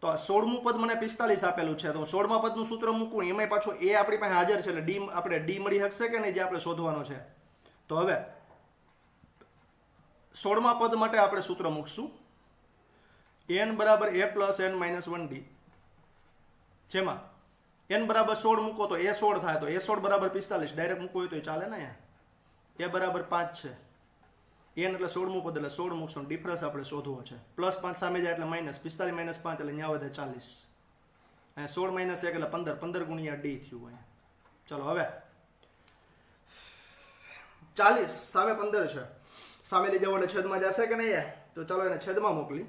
તો આ 16મું પદ મને 45 આપેલું છે તો 16મા પદનું સૂત્ર મૂકું એમાંય પાછો a આપણી પાસે હાજર છે એટલે d આપણે d મળી શકશે કે નહીં જે આપણે શોધવાનો છે તો હવે 16મા પદ માટે આપણે સૂત્ર મૂકશું n બરાબર a plus n minus 1d જેમાં n બરાબર 16 મૂકો તો a 16 થાય તો a 16 બરાબર 45 ડાયરેક્ટ મૂકવું હોય તો ચાલે ને અહીંયા a બરાબર 5 છે n એટલે 16મું પદ એટલે 16 મૂકશું ડિફરન્સ આપણે શોધવો છે પ્લસ 5 સામે જાય એટલે માઇનસ 45 માઇનસ 5 એટલે અહીંયા વધે 40 અહીંયા 16 માઇનસ 1 એટલે 15 15 ગુણ્યા d થયું અહીંયા ચલો હવે 40 સામે 15 છે સામે લઈ જવો એટલે છેદમાં જશે કે નહીં તો ચાલો એને છેદમાં મોકલી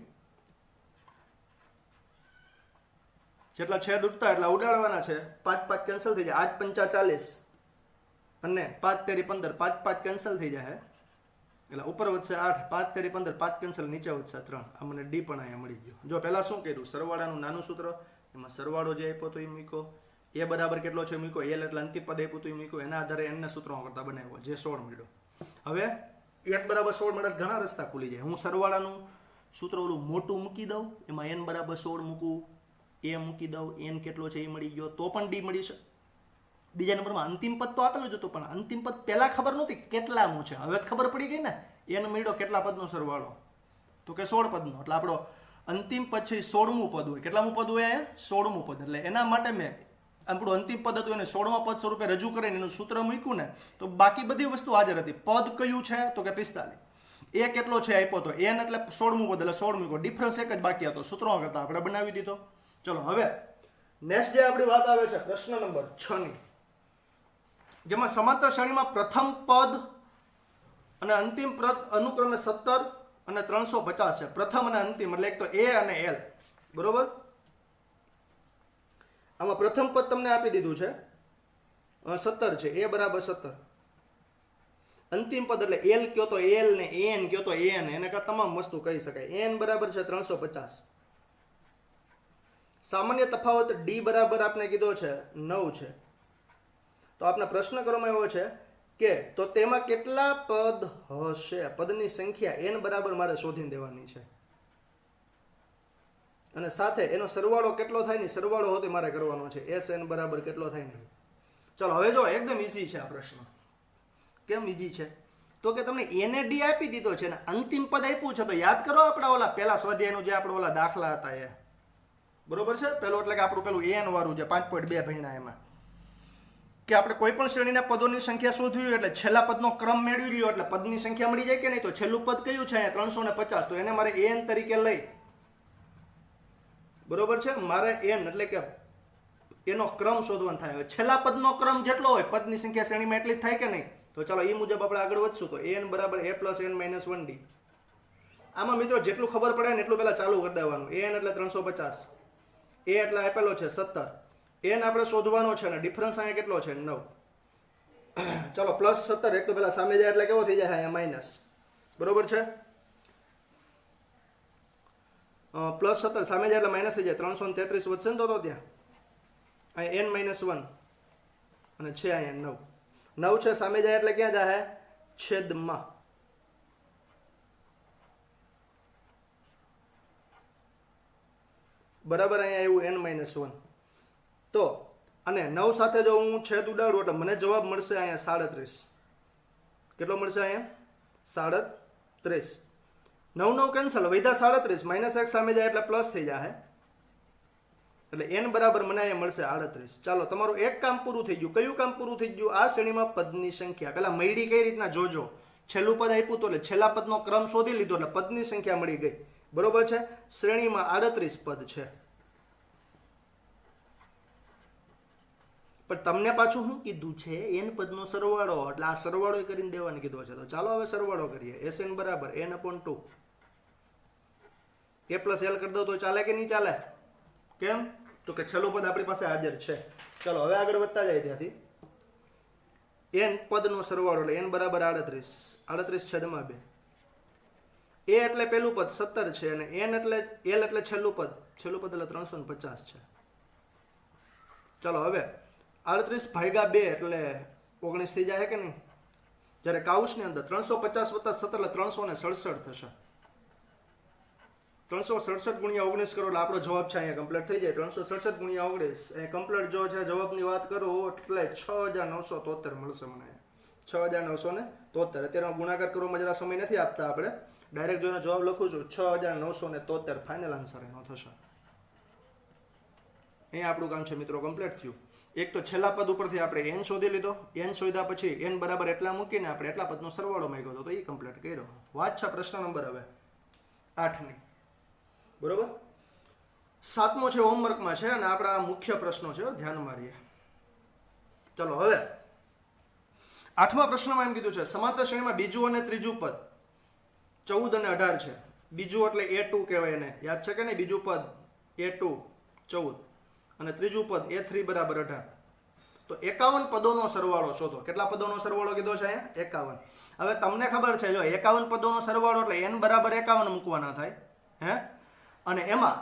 જેટલા છેદ ઉઠતા એટલા ઉડાડવાના છે 5 5 કેન્સલ થઈ જાય 8 પંચા 40 અને 5 તેરી 15 5 5 કેન્સલ થઈ જાય એટલે ઉપર વધશે 8 5 તેરી 15 5 કેન્સલ નીચે વધશે 3 આ મને ડી પણ અહીંયા મળી ગયો જો પહેલા શું કર્યું સરવાળાનું નાનું સૂત્ર એમાં સરવાળો જે આપ્યો તો એ મૂકો એ બરાબર કેટલો છે મૂકો l એટલે અંતિમ પદ આપ્યું તો એ મૂકો એના આધારે n ના સૂત્રો કરતા બનાવ્યો જે 16 મળ્યો હવે 1 બરાબર 16 મળે ઘણા રસ્તા ખુલી જાય હું સરવાળાનું સૂત્ર ઓલું મોટું મૂકી દઉં એમાં n બરાબર 16 મૂકું a મૂકી દઉં n કેટલો છે એ મળી ગયો તો પણ d મળી છે બીજા નંબરમાં અંતિમ પદ તો આપેલું જ હતું પણ અંતિમ પદ પહેલા ખબર નહોતી કેટલામું છે હવે ખબર પડી ગઈ ને n મળ્યો કેટલા પદનો સરવાળો તો કે 16 પદનો એટલે આપણો અંતિમ પછી 16મું પદ હોય કેટલામું પદ હોય 16મું પદ એટલે એના માટે મેં આપણું અંતિમ પદ હતું એને 16મા પદ સ્વરૂપે રજૂ કરીને એનું સૂત્ર મૂક્યું ને તો બાકી બધી વસ્તુ હાજર હતી પદ કયું છે તો કે 45 એ કેટલો છે આપ્યો તો n એટલે 16મું પદ એટલે 16 મૂક્યો ડિફરન્સ એક જ બાકી હતો સૂત્રો કરતા આપણે બનાવી દીધો ચલો હવે નેક્સ્ટ જે આપણી વાત આવે છે પ્રશ્ન નંબર 6 ની જેમાં સમાંતર શ્રેણીમાં પ્રથમ પદ અને અંતિમ પદ અનુક્રમે 17 અને 350 છે પ્રથમ અને અંતિમ એટલે એક તો a અને l બરોબર આમાં પ્રથમ પદ તમને આપી દીધું છે 17 છે a બરાબર 17 અંતિમ પદ એટલે l કયો તો l ને n કયો તો n એને કા તમામ વસ્તુ કહી શકાય n બરાબર છે 350 સામાન્ય તફાવત d બરાબર આપણે કીધો છે 9 છે તો આપને પ્રશ્ન કરવામાં આવ્યો છે કે તો તેમાં કેટલા પદ હશે પદની સંખ્યા n બરાબર મારે શોધીને દેવાની છે અને સાથે એનો સરવાળો કેટલો થાય ને સરવાળો હોતે મારે કરવાનો છે sn બરાબર કેટલો થાય ને ચલો હવે જો એકદમ ઈઝી છે આ પ્રશ્ન. કેમ ઈઝી છે? તો કે તમને એ ને ડી આપી દીધો છે ને અંતિમ પદ આપ્યું છે, તો યાદ કરો આપણા ઓલા પહેલા સ્વાધ્યાયનું જે આપણે ઓલા દાખલા હતા એ, બરોબર છે? પેલું એટલે કે આપણું પેલું એન વાળું જે 5.2 ભણ્યા એમાં કે આપણે કોઈ પણ શ્રેણીના પદોની સંખ્યા શોધવી હોય એટલે છેલ્લા પદનો ક્રમ મેળવી લ્યો એટલે પદની સંખ્યા મળી જાય કે નહીં. તો છેલ્લું પદ કયું છે અહીંયા 350, તો એને મારે એન તરીકે લઈ, બરોબર છે? મારે એન એટલે કે એનો ક્રમ શોધવાનો થાય. હવે છેલ્લા પદનો ક્રમ જેટલો હોય પદની સંખ્યા શ્રેણીમાં એટલી જ થાય કે નહીં. તો ચાલો એ મુજબ આપણે આગળ વધશું. તો એન બરાબર a plus n minus 1d. આમાં મિત્રો જેટલું ખબર પડે ને એટલું પહેલા ચાલુ કરી દેવાનું. એન એટલે 350, એ એટલે આપેલો છે 17, એન આપણે શોધવાનો છે ને ડિફરન્સ અહીંયા કેટલો છે 9. ચાલો પ્લસ 17 એક તો પહેલા સામે જાય એટલે કેવો થઈ જાય અહીંયા માઇનસ, બરોબર છે? પ્લસ 17 સામે જાય એટલે માઇનસ થઈ જાય, 333 વધશે ને તો ત્યાં અહીંયા n માઇનસ 1 અને છે અહીંયા 9 છે સામે જાય એટલે ક્યાં જાય? છેદમાં. બરાબર અહીંયા એવું n માઇનસ 1. તો અને 9 સાથે જો હું છેદ ઉડાડું એટલે મને જવાબ મળશે અહીંયા 37. કેટલો મળશે અહીંયા? 37. 9 9 કેન્સલ, વધ્યા 37, માઇનસ 1 સામે જાય એટલે પ્લસ થઈ જાય એટલે n બરાબર મને અહીંયા મળશે 38. ચાલો તમારું એક કામ પૂરું થઈ ગયું. કયું કામ પૂરું થઈ ગયું? આ શ્રેણીમાં પદની સંખ્યા. પેલા મળી કઈ રીતના જોજો. છેલ્લું પદ આપ્યું તો એટલે છેલ્લા પદનો ક્રમ શોધી લીધો એટલે પદની સંખ્યા મળી ગઈ, બરોબર છે? શ્રેણીમાં 38 પદ છે. પણ તમને પાછું શું કીધું છે? n પદનો સરવાળો, એટલે આ સરવાળો કરીને દેવાનું કીધું છે. તો ચાલો હવે સરવાળો કરીએ. Sn બરાબર n/2. a પ્લસ l કરી દો તો ચાલે કે નહીં ચાલે? કેમ? તો કે છેલ્લું પદ આપણી પાસે હાજર છે. ચાલો હવે આગળ વધતા જાય ત્યાંથી. n પદનો સરવાળો એટલે n બરાબર 38 છેદમાં 2. a એટલે પેલું પદ 17 છે અને n એટલે l એટલે છેલ્લું પદ એટલે 350 છે. ચાલો હવે 38 ભાગ્યા 2 એટલે 19 થઈ જાય કે નહીં? જ્યારે કાઉસની અંદર 350 વત્તા 17 એટલે 367 થશે. 367 ગુણ્યા 19 કરો એટલે આપણો જવાબ છે અહીંયા કમ્પ્લીટ થઈ જાય. 367 ગુણ્યા 19 એ કમ્પ્લીટ જો છે જવાબની વાત કરું એટલે 6973 મળશે મને. 6973. અત્યારે ગુણાકાર કરવામાં જરા સમય નથી આપતા આપણે, ડાયરેક્ટ જોઈને જવાબ લખું છું. 6973 ફાઇનલ આન્સર એનો થશે. અહીંયા આપણું કામ છે મિત્રો કમ્પ્લીટ થયું. એક તો છેલ્લા પદ ઉપરથી આપણે n શોધી લીધો, n શોધ્યા પછી n બરાબર એટલા મૂકીને આપણે એટલા પદનો સરવાળો માંગ્યો હતો, તો એ કમ્પ્લીટ કર્યો. વાત છે પ્રશ્ન નંબર હવે 8ની, બરોબર? 7મો છે હોમવર્કમાં છે અને આપણા મુખ્ય પ્રશ્નો છે, ધ્યાન મારીએ. ચલો હવે 8મા પ્રશ્નમાં એમ કીધું છે સમાંતર શ્રેણીમાં બીજું અને ત્રીજું પદ 14 અને 18 છે. બીજું એટલે a2 કહેવાય એને, યાદ છે કે નહીં? બીજું પદ a2 14 અને ત્રીજું પદ a3 બરાબર 18. તો 51 પદોનો સરવાળો શોધો. કેટલા પદોનો સરવાળો કીધો છે અહીંયા? 51. હવે તમને ખબર છે જો 51 પદોનો સરવાળો એટલે n બરાબર 51 મૂકવાના થાય, અને એમાં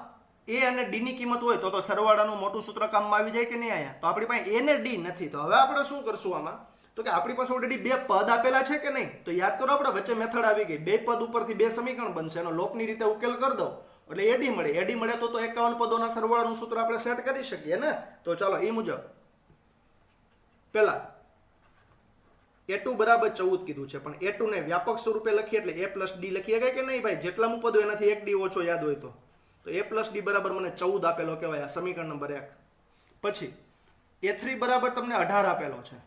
a અને d ની કિંમત હોય તો સરવાળાનું મોટું સૂત્ર કામમાં આવી જાય કે નહીં અહીંયા? તો આપણી પાસે a ને d નથી, તો હવે આપણે શું કરશું આમાં? તો કે આપણી પાસે ઓલરેડી બે પદ આપેલા છે કે નહીં? તો યાદ કરો આપણે વચ્ચે મેથડ આવી ગઈ. બે પદ ઉપરથી બે સમીકરણ બનશે, એનો લોકની રીતે ઉકેલ કરી દો એટલે એડી મળે. એડી મળે તો 51 પદોના સરવાળાનું સૂત્ર આપણે સેટ કરી શકીએ ને. તો ચાલો એ મુજબ પેલા a2 બરાબર 14 કીધું છે, પણ a2 ને વ્યાપક સ્વરૂપે લખીએ એટલે a પ્લસ d લખી શકાય કે નહીં ભાઈ? જેટલામું પદ હોય એનાથી 1 d ઓછો યાદ હોય તો a પ્લસ d બરાબર મને 14 આપેલો કહેવાય, આ સમીકરણ નંબર 1. પછી a3 બરાબર તમને 18 આપેલો છે.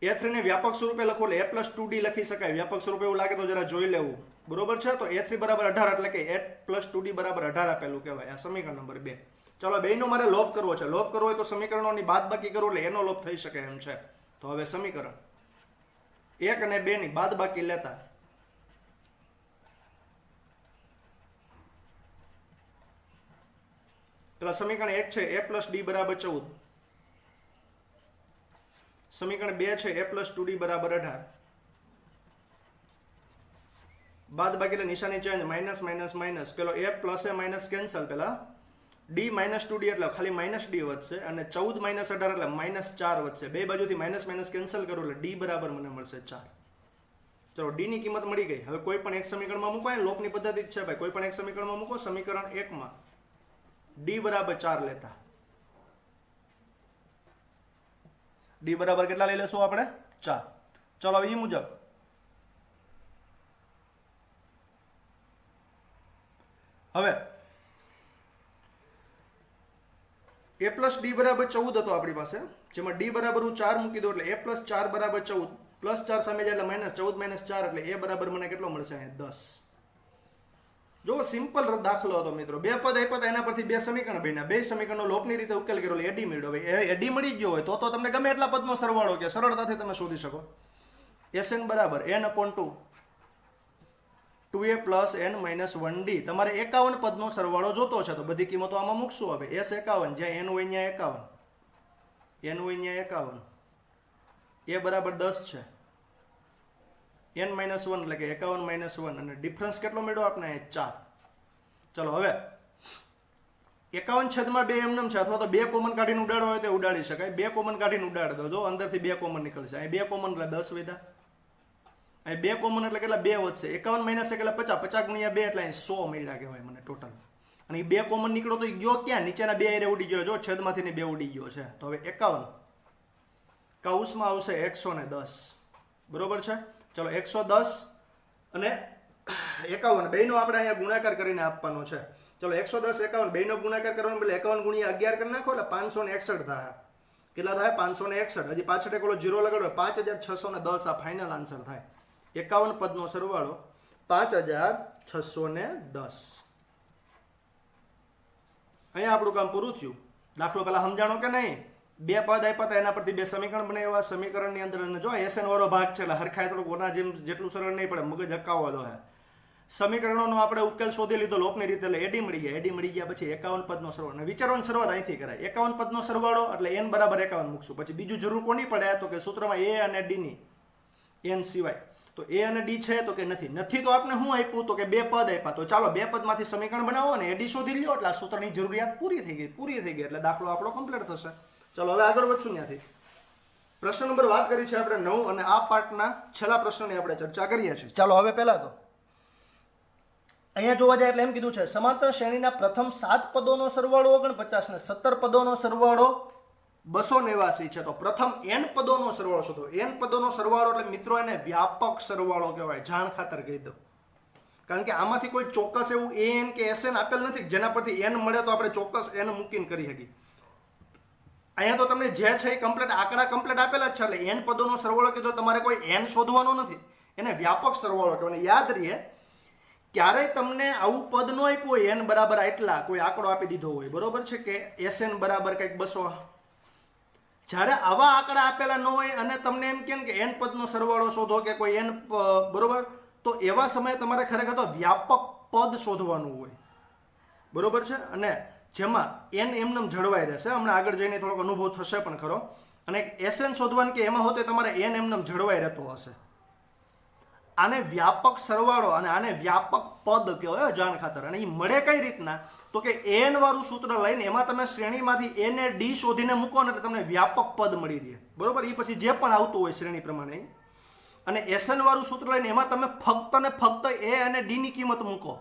a3 ને વ્યાપક સ્વરૂપે લખો એટલે a પ્લસ 2d લખી શકાય. વ્યાપક સ્વરૂપે એવું લાગે તો જરા જોઈ લેવું, બરોબર છે? તો a3 બરાબર 18 એટલે કે a પ્લસ 2d બરાબર 18 આપેલું કહેવાય, આ સમીકરણ નંબર 2. ચાલો બેનો મારે લોપ કરવો છે. લોપ કરવો હોય તો સમીકરણોની બાદબાકી કરો એટલે એનો લોપ થઈ શકે એમ છે. તો હવે સમીકરણ 1 અને 2 ની બાદબાકી લેતા પેલા સમીકરણ 1 છે a પ્લસ d બરાબર 14, સમીકરણ 2 છે a પ્લસ 2d બરાબર 18. બાદબાકી એટલે નિશાની ચેન્જ, માઇનસ માઇનસ માઇનસ. પેલો a plus A minus cancel, પેલા d માઇનસ 2d એટલે ખાલી માઇનસ d વધશે, અને 14 માઇનસ 18 એટલે માઇનસ 4 વધશે. બે બાજુથી માઇનસ માઇનસ કેન્સલ કરો એટલે d બરાબર મને મળશે 4. ચલો d ની કિંમત મળી ગઈ. હવે કોઈ પણ એક સમીકરણમાં મૂકો, લોપની પદ્ધતિ જ છે ભાઈ. કોઈ પણ એક સમીકરણમાં મૂકો, સમીકરણ 1 માં d બરાબર 4 લેતા ડી બરાબર કેટલા લઈ લેશું આપણે 4. ચલો હવે એ મુજબ હવે a પ્લસ ડી બરાબર 14 હતો આપણી પાસે, જેમાં ડી બરાબર હું 4 મૂકી દઉં એટલે a પ્લસ 4 બરાબર 14, પ્લસ 4 સામે જાય એટલે માઇનસ 14 માઇનસ 4 એટલે a બરાબર મને કેટલો મળશે? 10. જો સિમ્પલ દાખલો હતો મિત્રો, બે પદ આપ્યા હતા, એના પરથી બે સમીકરણ બન્યા, બે સમીકરણનો લોપની રીતે ઉકેલ કર્યો એટલે એડી મળ્યો. હવે એડી મળી ગયો હોય તો તમને ગમે એટલા પદનો સરવાળો કે સરળતાથી તમે શોધી શકો. Sn બરાબર n/2 2a plus n minus 1d. તમારે 51 પદનો સરવાળો જોતો છે તો બધી કિંમતો આમાં મૂકશું. હવે s 51, જ્યાં n હોય ત્યાં 51, n હોય ત્યાં 51, a બરાબર 10 છે, n માઇનસ 1 એટલે કે 51 માઇનસ 1, અને ડિફરન્સ કેટલો મળ્યો આપણે? 4. ચલો હવે 51/2 એમનેમ છે, અથવા તો 2 કોમન કાઢીને ઉડાડો હોય તો ઉડાડી શકાય. 2 કોમન કાઢીને ઉડાડી દો, જો અંદરથી 2 કોમન નીકળશે. અહીં 2 કોમન એટલે 10 વધ્યા, અહીં 2 કોમન એટલે કેટલા? 2 વધશે. 51 માઇનસ 1 એટલે 50, 50 ગુણ્યા 2 એટલે અહીં 100 મળ્યા કહેવાય મને ટોટલ. અને એ 2 કોમન નીકળો તો ગયો ક્યાં? નીચેના 2 એરે ઉડી ગયો, જો છેદમાંથી 2 ઉડી ગયો છે. તો હવે 51 કૌંસમાં આવશે 110, બરોબર છે. ચલો 110 અને 51 બેનો આપણે અહીંયા ગુણાકાર કરીને આપવાનો છે. ચલો 110 51 બેનો ગુણાકાર કરવાનો એટલે 51 ગુણ્યા 11 કરી નાખો એટલે 561 થાય. કેટલા થાય? 561. હજી પાછળ એક ઓલો 0 લગાડો 5610 આ ફાઇનલ આન્સર થાય. 51 પદનો સરવાળો 5610. અહીંયા આપણું કામ પૂરું થયું. દાખલો પેલા સમજાણો કે નહીં? બે પદ આપ્યા હતા, એના પરથી બે સમીકરણ બનાવ્યા. સમીકરણની અંદર જો SN વાળો ભાગ છે એટલે હરખાય થોડુંક ઓના જેમ જેટલું સરળ નહીં પડે, મગજ હકાવવા દો. સમીકરણોનો આપણે ઉકેલ શોધી લીધો લોપની રીતે એટલે એડી મળી ગયા. એડી મળી ગયા પછી 51 પદનો સરવાળો, અને વિચારવાની શરૂઆત અહીંથી કરાય. 51 પદનો સરવાળો એટલે n બરાબર 51 મૂકશું. પછી બીજું જરૂર કોની પડે? તો કે સૂત્રમાં a અને d ની, n સિવાય. તો a અને d છે તો કે નથી. નથી તો આપણે શું આપ્યું? તો કે બે પદ આપ્યા. તો ચાલો બે પદમાંથી સમીકરણ બનાવો અને એડી શોધી લ્યો એટલે આ સૂત્રની જરૂરિયાત પૂરી થઈ ગઈ એટલે દાખલો આપણો કમ્પ્લીટ થશે. ચલો હવે આગળ વધશું ત્યાંથી. પ્રશ્ન નંબર વાત કરી છે આપણે 9, અને આ પાર્ટના છેલ્લા પ્રશ્નની આપણે ચર્ચા કરીએ છીએ. ચાલો હવે પહેલા તો અહીંયા જોવા જાય એટલે એમ કીધું છે સમાંતર શ્રેણીના પ્રથમ 7 પદોનો સરવાળો 49 ને 17 પદોનો સરવાળો 289 છે. તો પ્રથમ n પદોનો સરવાળો શોધો. n પદોનો સરવાળો એટલે મિત્રો એને વ્યાપક સરવાળો કહેવાય. જાણ ખાતર કહી દો, કારણ કે આમાંથી કોઈ ચોક્કસ એવું an કે sn આપેલ નથી જેના પરથી n મળે તો આપણે ચોક્કસ n મૂકીને કરી શકીએ. અહીંયા તો તમને જે છે એ કમ્પ્લીટ આંકડા કમ્પ્લીટ આપેલા જ છે એટલે n પદોનો સરવાળો કીધો. તમારે કોઈ n શોધવાનો નથી, એને વ્યાપક સરવાળો કહેવાય. યાદ રહીએ, ક્યારેય તમને આવું પદ ન આપ્યું હોય n બરાબર આટલા, કોઈ આંકડો આપી દીધો હોય, બરોબર છે, કે SN બરાબર કંઈક 200, જ્યારે આવા આંકડા આપેલા ન હોય અને તમને એમ કે n પદનો સરવાળો શોધો કે કોઈ n બરોબર, તો એવા સમયે તમારે ખરેખર તો વ્યાપક પદ શોધવાનું હોય, બરોબર છે. અને જેમાં n એમનેમ જળવાઈ રહેશે. હમણાં આગળ જઈને થોડોક અનુભવ થશે પણ ખરો. અને SN શોધવાનું કે એમાં હોતે તમારે n એમનેમ જળવાઈ રહેતો હશે. આને વ્યાપક સરવાળો અને આને વ્યાપક પદ કહેવાય જાણ ખાતર. અને એ મળે કઈ રીતના? તો કે n વાળું સૂત્ર લઈને એમાં તમે શ્રેણીમાંથી a ને d શોધીને મૂકો ને એટલે તમને વ્યાપક પદ મળી રહે, બરોબર. એ પછી જે પણ આવતું હોય શ્રેણી પ્રમાણે. અને SN વાળું સૂત્ર લઈને એમાં તમે ફક્ત ને ફક્ત a અને d ની કિંમત મૂકો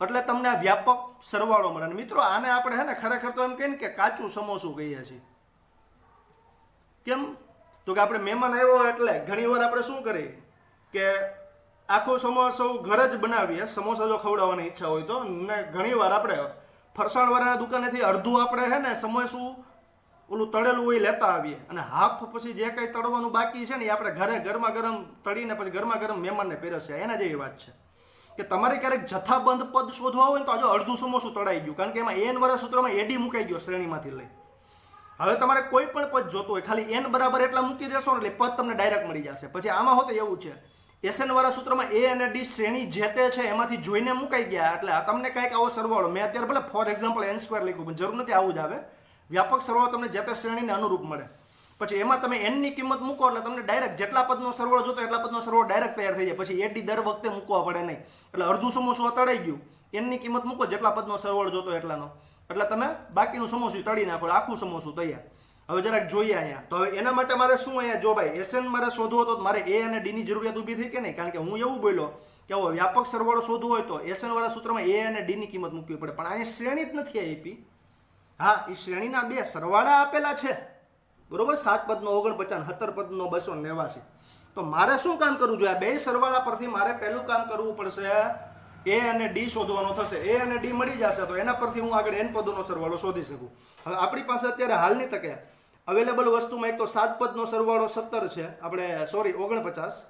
એટલે તમને આ વ્યાપક સરવાળો મળે. અને મિત્રો આને આપણે હે ને ખરેખર તો એમ કહીએ ને કે કાચું સમોસું કહીએ છીએ. કેમ? તો કે આપણે મહેમાન આવ્યો એટલે ઘણી વાર આપણે શું કરીએ કે આખો સમોસો ઘરે જ બનાવીએ. સમોસા જો ખવડાવવાની ઈચ્છા હોય તો, ને ઘણી વાર આપણે ફરસાણવાળાના દુકાનેથી અડધું આપણે હે ને સમોસું ઓલું તળેલું હોય લેતા આવીએ, અને હાફ પછી જે કંઈ તળવાનું બાકી છે ને એ આપણે ઘરે ગરમા ગરમ તળીને પછી ગરમા ગરમ મહેમાનને પીરસ્યા. એના જેવી વાત છે કે તમારે ક્યારેક જથ્થાબંધ પદ શોધવા હોય ને તો આજે અડધું સમોસું તળાઈ ગયું, કારણ કે એમાં n વાળા સૂત્રમાં એડી મુકાઈ ગયો શ્રેણીમાંથી લઈ. હવે તમારે કોઈ પણ પદ જોતું હોય ખાલી n બરાબર એટલા મૂકી દેશો ને એટલે પદ તમને ડાયરેક્ટ મળી જશે. પછી આમાં હોતે એવું છે SN વાળા સૂત્રમાં a અને d શ્રેણી જે તે છે એમાંથી જોઈને મુકાઈ ગયા એટલે તમને કંઈક આવો સરવાળો, મેં અત્યારે ભલે ફોર એક્ઝામ્પલ n² લખ્યું પણ જરૂર નથી આવું જ આવે. વ્યાપક સરવાળો તમને જે તે શ્રેણીને અનુરૂપ મળે. પછી એમાં તમે n ની કિંમત મૂકો એટલે તમને ડાયરેક્ટ જેટલા પદનો સરવાળો જોતો એટલા પદનો સરવાળો ડાયરેક્ટ તૈયાર થઈ જાય. પછી એડી દર વખતે મૂકવા પડે નહીં. એટલે અડધું સમોસું તળાઈ ગયું, n ની કિંમત મૂકો જેટલા પદનો સરવાળો જોતો એટલાનો, એટલે તમે બાકીનું સમોસું તળી નાખો, આખું સમોસું તૈયાર. હવે જરાક જોઈએ અહીંયા. તો હવે એના માટે મારે શું અહીંયા જો ભાઈ SN મારે શોધવો તો મારે a અને d ની જરૂરિયાત ઊભી થઈ કે નહીં? કારણ કે હું એવું બોલ્યો કે આવો વ્યાપક સરવાળો શોધવો હોય તો SN વાળા સૂત્રમાં a અને d ની કિંમત મૂકવી પડે. પણ અહીંયા શ્રેણી જ નથી આપી. હા, એ શ્રેણીના બે સરવાળા આપેલા છે, બરોબર, 7 પદનો 49, 17 પદનો 289. તો મારે શું કામ કરવું જોઈએ? આ બે સરવાળા પરથી મારે પહેલું કામ કરવું પડશે, એ અને ડી શોધવાનો થશે. એ અને ડી મળી જશે તો એના પરથી હું આગળ n પદોનો સરવાળો શોધી શકું. હવે આપણી પાસે અત્યારે હાલની તકે અવેલેબલ વસ્તુમાં એક તો 7 પદનો સરવાળો 17 છે, આપણે સોરી 49,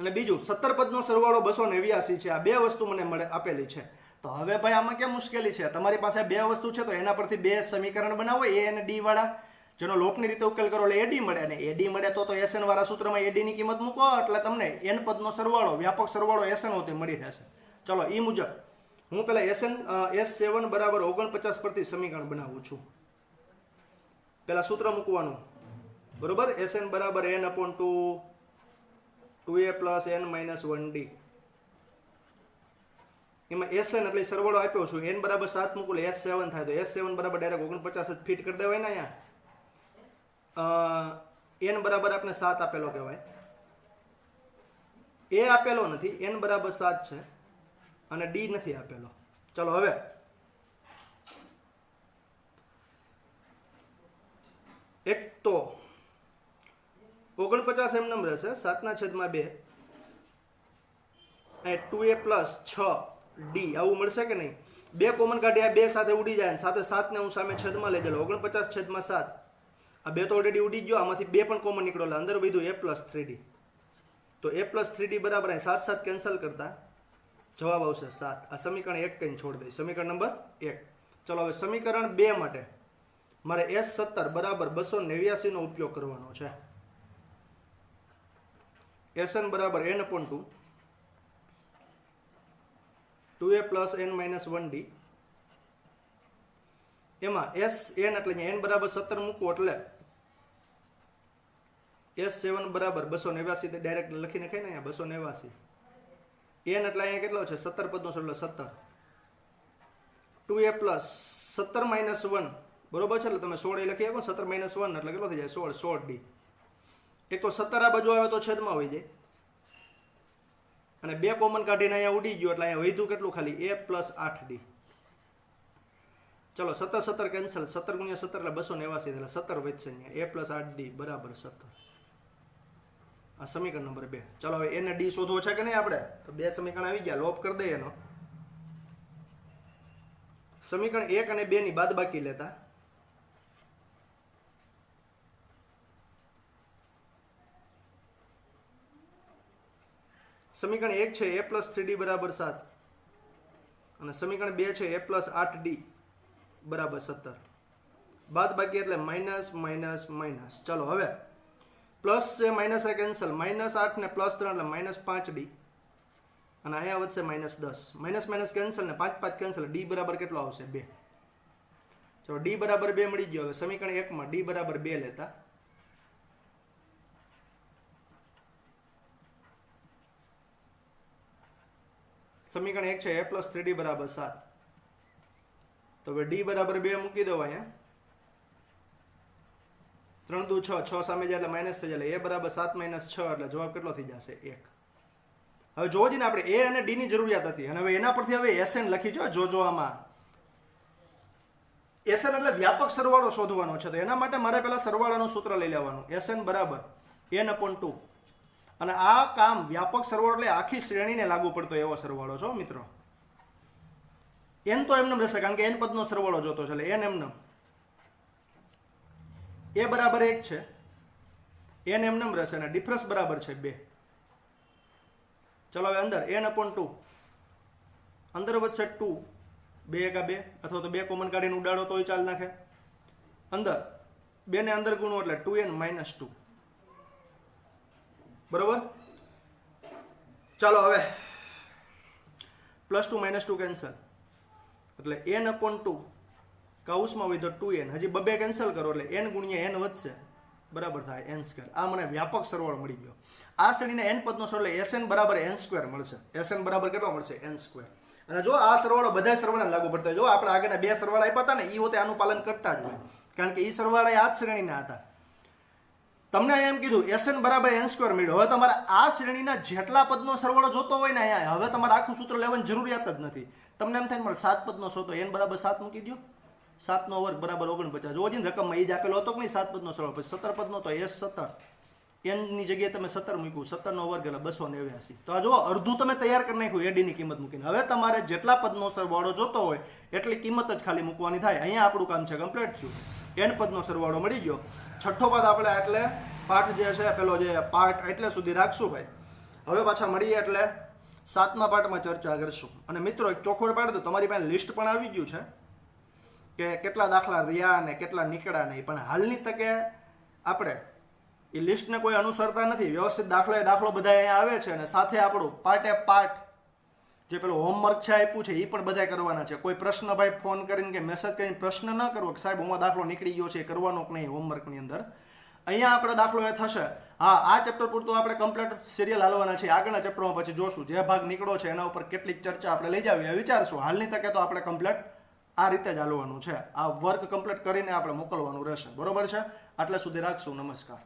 અને બીજું 17 પદનો સરવાળો 289 છે. આ બે વસ્તુ મને મળે આપેલી છે. તો હવે ભાઈ આમાં કેમ મુશ્કેલી છે? તમારી પાસે બે વસ્તુ છે તો એના પરથી બે સમીકરણ બનાવો, એ અને ડી વાળા, જેનો લોકની રીતે ઉકેલ કરો એટલે એડી મળે. અને એડી મળે તો SN વાળા સૂત્રમાં એડીની કિંમત મૂકો એટલે તમને n પદનો સરવાળો, વ્યાપક સરવાળો SN હોતે મળી થશે. ચલો એ મુજબ હું પેલા S7 બરાબર 49 પરથી સમીકરણ બનાવું છું. પેલા સૂત્ર મૂકવાનું, બરોબર. SN બરાબર n/2 2a + n - 1d. એમાં SN એટલે સરવાળો આપ્યો છું, n બરાબર 7 મૂકું એટલે S7 થાય. તો S7 બરાબર ડાયરેક્ટ 49 જ ફિટ કરી દેવાય ને. અહીંયા n બરાબર આપણે 7 આપેલો કહેવાય, એ આપેલો નથી, n બરાબર 7 છે અને d નથી આપેલો. ચલો હવે એક તો 49 એમ નંબર રહેશે, 7/2 અને 2a + 6d આવું મળશે કે નહીં? બે કોમન કાઢી, આ બે સાથે ઉડી જાય, સાથે 7 ને હું સામે છેદમાં લઈ જાઉં. 49/7, આ બે તો ઓલરેડી ઉડી ગયો, આમાંથી બે પણ કોમન નીકળો એટલે અંદર વધ્યું a + 3d. તો a + 3d બરાબર 7 કેન્સલ કરતા જવાબ આવશે 7. આ સમીકરણ 1 કઈ છોડ દઈ, સમીકરણ નંબર 1. ચલો હવે સમીકરણ 2 માટે મારે S17 બરાબર 289 નો ઉપયોગ કરવાનો છે. SN બરાબર n/2 2a + n - 1d. એમાં SN એટલે n બરાબર 17 મૂકવું એટલે S7 બરાબર 289 ડાયરેક્ટ લખી નાખાય ને અહીંયા 289. n એટલે અહીંયા કેટલો છે? 17 પદનો છે એટલે 17. 2a + 17 - 1 બરોબર છે, એટલે તમે 16 એ લખી શકો. 17 - 1 એટલે કેટલો થઈ જાય? 16d. એક તો 17 આ બાજુ આવે તો છેદમાં હોય જાય, અને બે કોમન કાઢીને અહીંયા ઉડી ગયો એટલે અહીંયા વધ્યું કેટલું? ખાલી a + 8d. ચલો 17 કેન્સલ, 17 × 17 એટલે 289 એટલે 17 વધશે અહીંયા, a + 8d બરાબર 17. આ સમીકરણ નંબર 2. ચલો હવે એને ડી શોધવો છે કે નહીં આપણે? તો બે સમીકરણ આવી ગયા, લોપ કરી દઈએ એનો. સમીકરણ 1 અને 2 ની બાદબાકી લેતા સમીકરણ 1 છે a + 3d બરાબર 7 અને સમીકરણ 2 છે a + 8d બરાબર 17. બાદબાકી એટલે માઇનસ માઇનસ માઇનસ. ચલો હવે પ્લસ છે, માઇનસ એ કેન્સલ, -8 ને +3 એટલે -5d, અને અહીંયા વધશે -10. માઇનસ માઇનસ કેન્સલ ને 5 5 કેન્સલ, d બરાબર કેટલો આવશે? 2. ચલો d બરાબર 2 મળી ગયો. હવે સમીકરણ 1 માં d બરાબર 2 લેતા સમીકરણ 1 છે a + 3d બરાબર 7. તો હવે d બરાબર 2 મૂકી દો અહીંયા. 3 દુ 6, 6 સામે જાય એટલે માઇનસ થઈ જાય, એટલે a બરાબર 7 - 6 એટલે જવાબ કેટલો થઈ જશે? 1. હવે જોવો જ ને, આપણે a અને d ની જરૂરિયાત હતી, અને હવે એના પરથી હવે SN લખી જો આમાં SN એટલે વ્યાપક સરવાળો શોધવાનો છે. તો એના માટે મારે પેલા સરવાળાનું સૂત્ર લઈ લેવાનું, SN બરાબર n/2. અને આ કામ વ્યાપક સરવાળો એટલે આખી શ્રેણીને લાગુ પડતો એવો સરવાળો છો મિત્રો. n તો એમનેમ રહેશે કારણ કે n પદનો સરવાળો જોતો છે, એટલે n એમનેમ. a બરાબર 1 છે, n એમનેમ રહેશે, અને ડિફરન્સ બરાબર છે 2. ચલો હવે અંદર n/2, અંદર વધશે 2, 2 × 2, અથવા તો 2 કોમન કાઢીને ઉડાડો તોય ચાલ નાખે. અંદર 2 ને અંદર ગુણો એટલે 2n - 2 બરોબર. ચાલો હવે +2 - 2 કેન્સલ એટલે n/2 કૌંસમાં વધ્યો 2n, હજી 2 કેન્સલ કરો એટલે n × n વધશે બરાબર થાય n². આ મને વ્યાપક સરવાળો મળી ગયો. આ શ્રેણીને n પદનો સરવાળો એટલે SN બરાબર n² મળશે. SN બરાબર કેટલો મળશે? n². અને જો આ સરવાળો બધા સરવાળાને લાગુ પડતા હોય, જો આપણે આગળના બે સરવાળા આપ્યા હતા ને એ હોતે આનું પાલન કરતા જ હોય, કારણ કે એ સરવાળા આ જ શ્રેણીના હતા. તમને એમ કીધું SN બરાબર n² મળ્યો. હવે તમારે આ શ્રેણીના જેટલા પદનો સરવાળો જોતો હોય ને અહીંયા, હવે તમારે આખું સૂત્ર લેવાની જરૂરિયાત જ નથી. તમને એમ થાય મારે 7 પદનો શોધો, n બરાબર 7 મૂકી દો, 7નો વર્ગ બરાબર 49. જો હજી રકમમાં એ જ આપેલો હતો કે નહીં 7 પદનો સરવાળો, પછી 17 પદનો તો S17, એનની જગ્યાએ તમે 17 મૂક્યું, 17નો વર્ગ એટલે 289. તો આ જો અડધું તમે તૈયાર કરી નાખ્યું એડીની કિંમત મૂકીને. હવે તમારે જેટલા પદનો સરવાળો જોતો હોય એટલી કિંમત જ ખાલી મૂકવાની થાય. અહીંયા આપણું કામ છે કમ્પ્લીટ થયું. n પદનો સરવાળો મળી ગયો. છઠ્ઠો પદ આપણે એટલે પાઠ જે છે પેલો જે પાર્ટ એટલે સુધી રાખશું ભાઈ. હવે પાછા મળીએ એટલે 7મા પાઠમાં ચર્ચા કરશું. અને મિત્રો એક ચોખવટ પાડી દો, તમારી પાસે લિસ્ટ પણ આવી ગયું છે કે કેટલા દાખલા રહ્યા અને કેટલા નીકળ્યા નહીં, પણ હાલની તકે આપણે એ લિસ્ટને કોઈ અનુસરતા નથી. વ્યવસ્થિત દાખલો બધા અહીંયા આવે છે અને સાથે આપણું પાર્ટ જે પેલું હોમવર્ક છે આપ્યું છે એ પણ બધા કરવાના છે. કોઈ પ્રશ્ન ભાઈ ફોન કરીને કે મેસેજ કરીને પ્રશ્ન ન કરવો કે સાહેબ હું દાખલો નીકળી ગયો છે, એ કરવાનો કે નહીં હોમવર્કની અંદર. અહીંયા આપણે દાખલો એ થશે. હા, આ ચેપ્ટર પૂરતું આપણે કમ્પ્લીટ સિરિયલ હાલવાના છે. આગળના ચેપ્ટરમાં પછી જોશું જે ભાગ નીકળો છે એના ઉપર કેટલીક ચર્ચા આપણે લઈ જાવી વિચારશું. હાલની તકે તો આપણે કમ્પ્લીટ આ રીતે જ હાલવાનું છે. આ વર્ક કમ્પ્લીટ કરીને આપણે મોકલવાનું રહેશે. બરોબર છે? આટલા સુધી રાખશું. નમસ્કાર.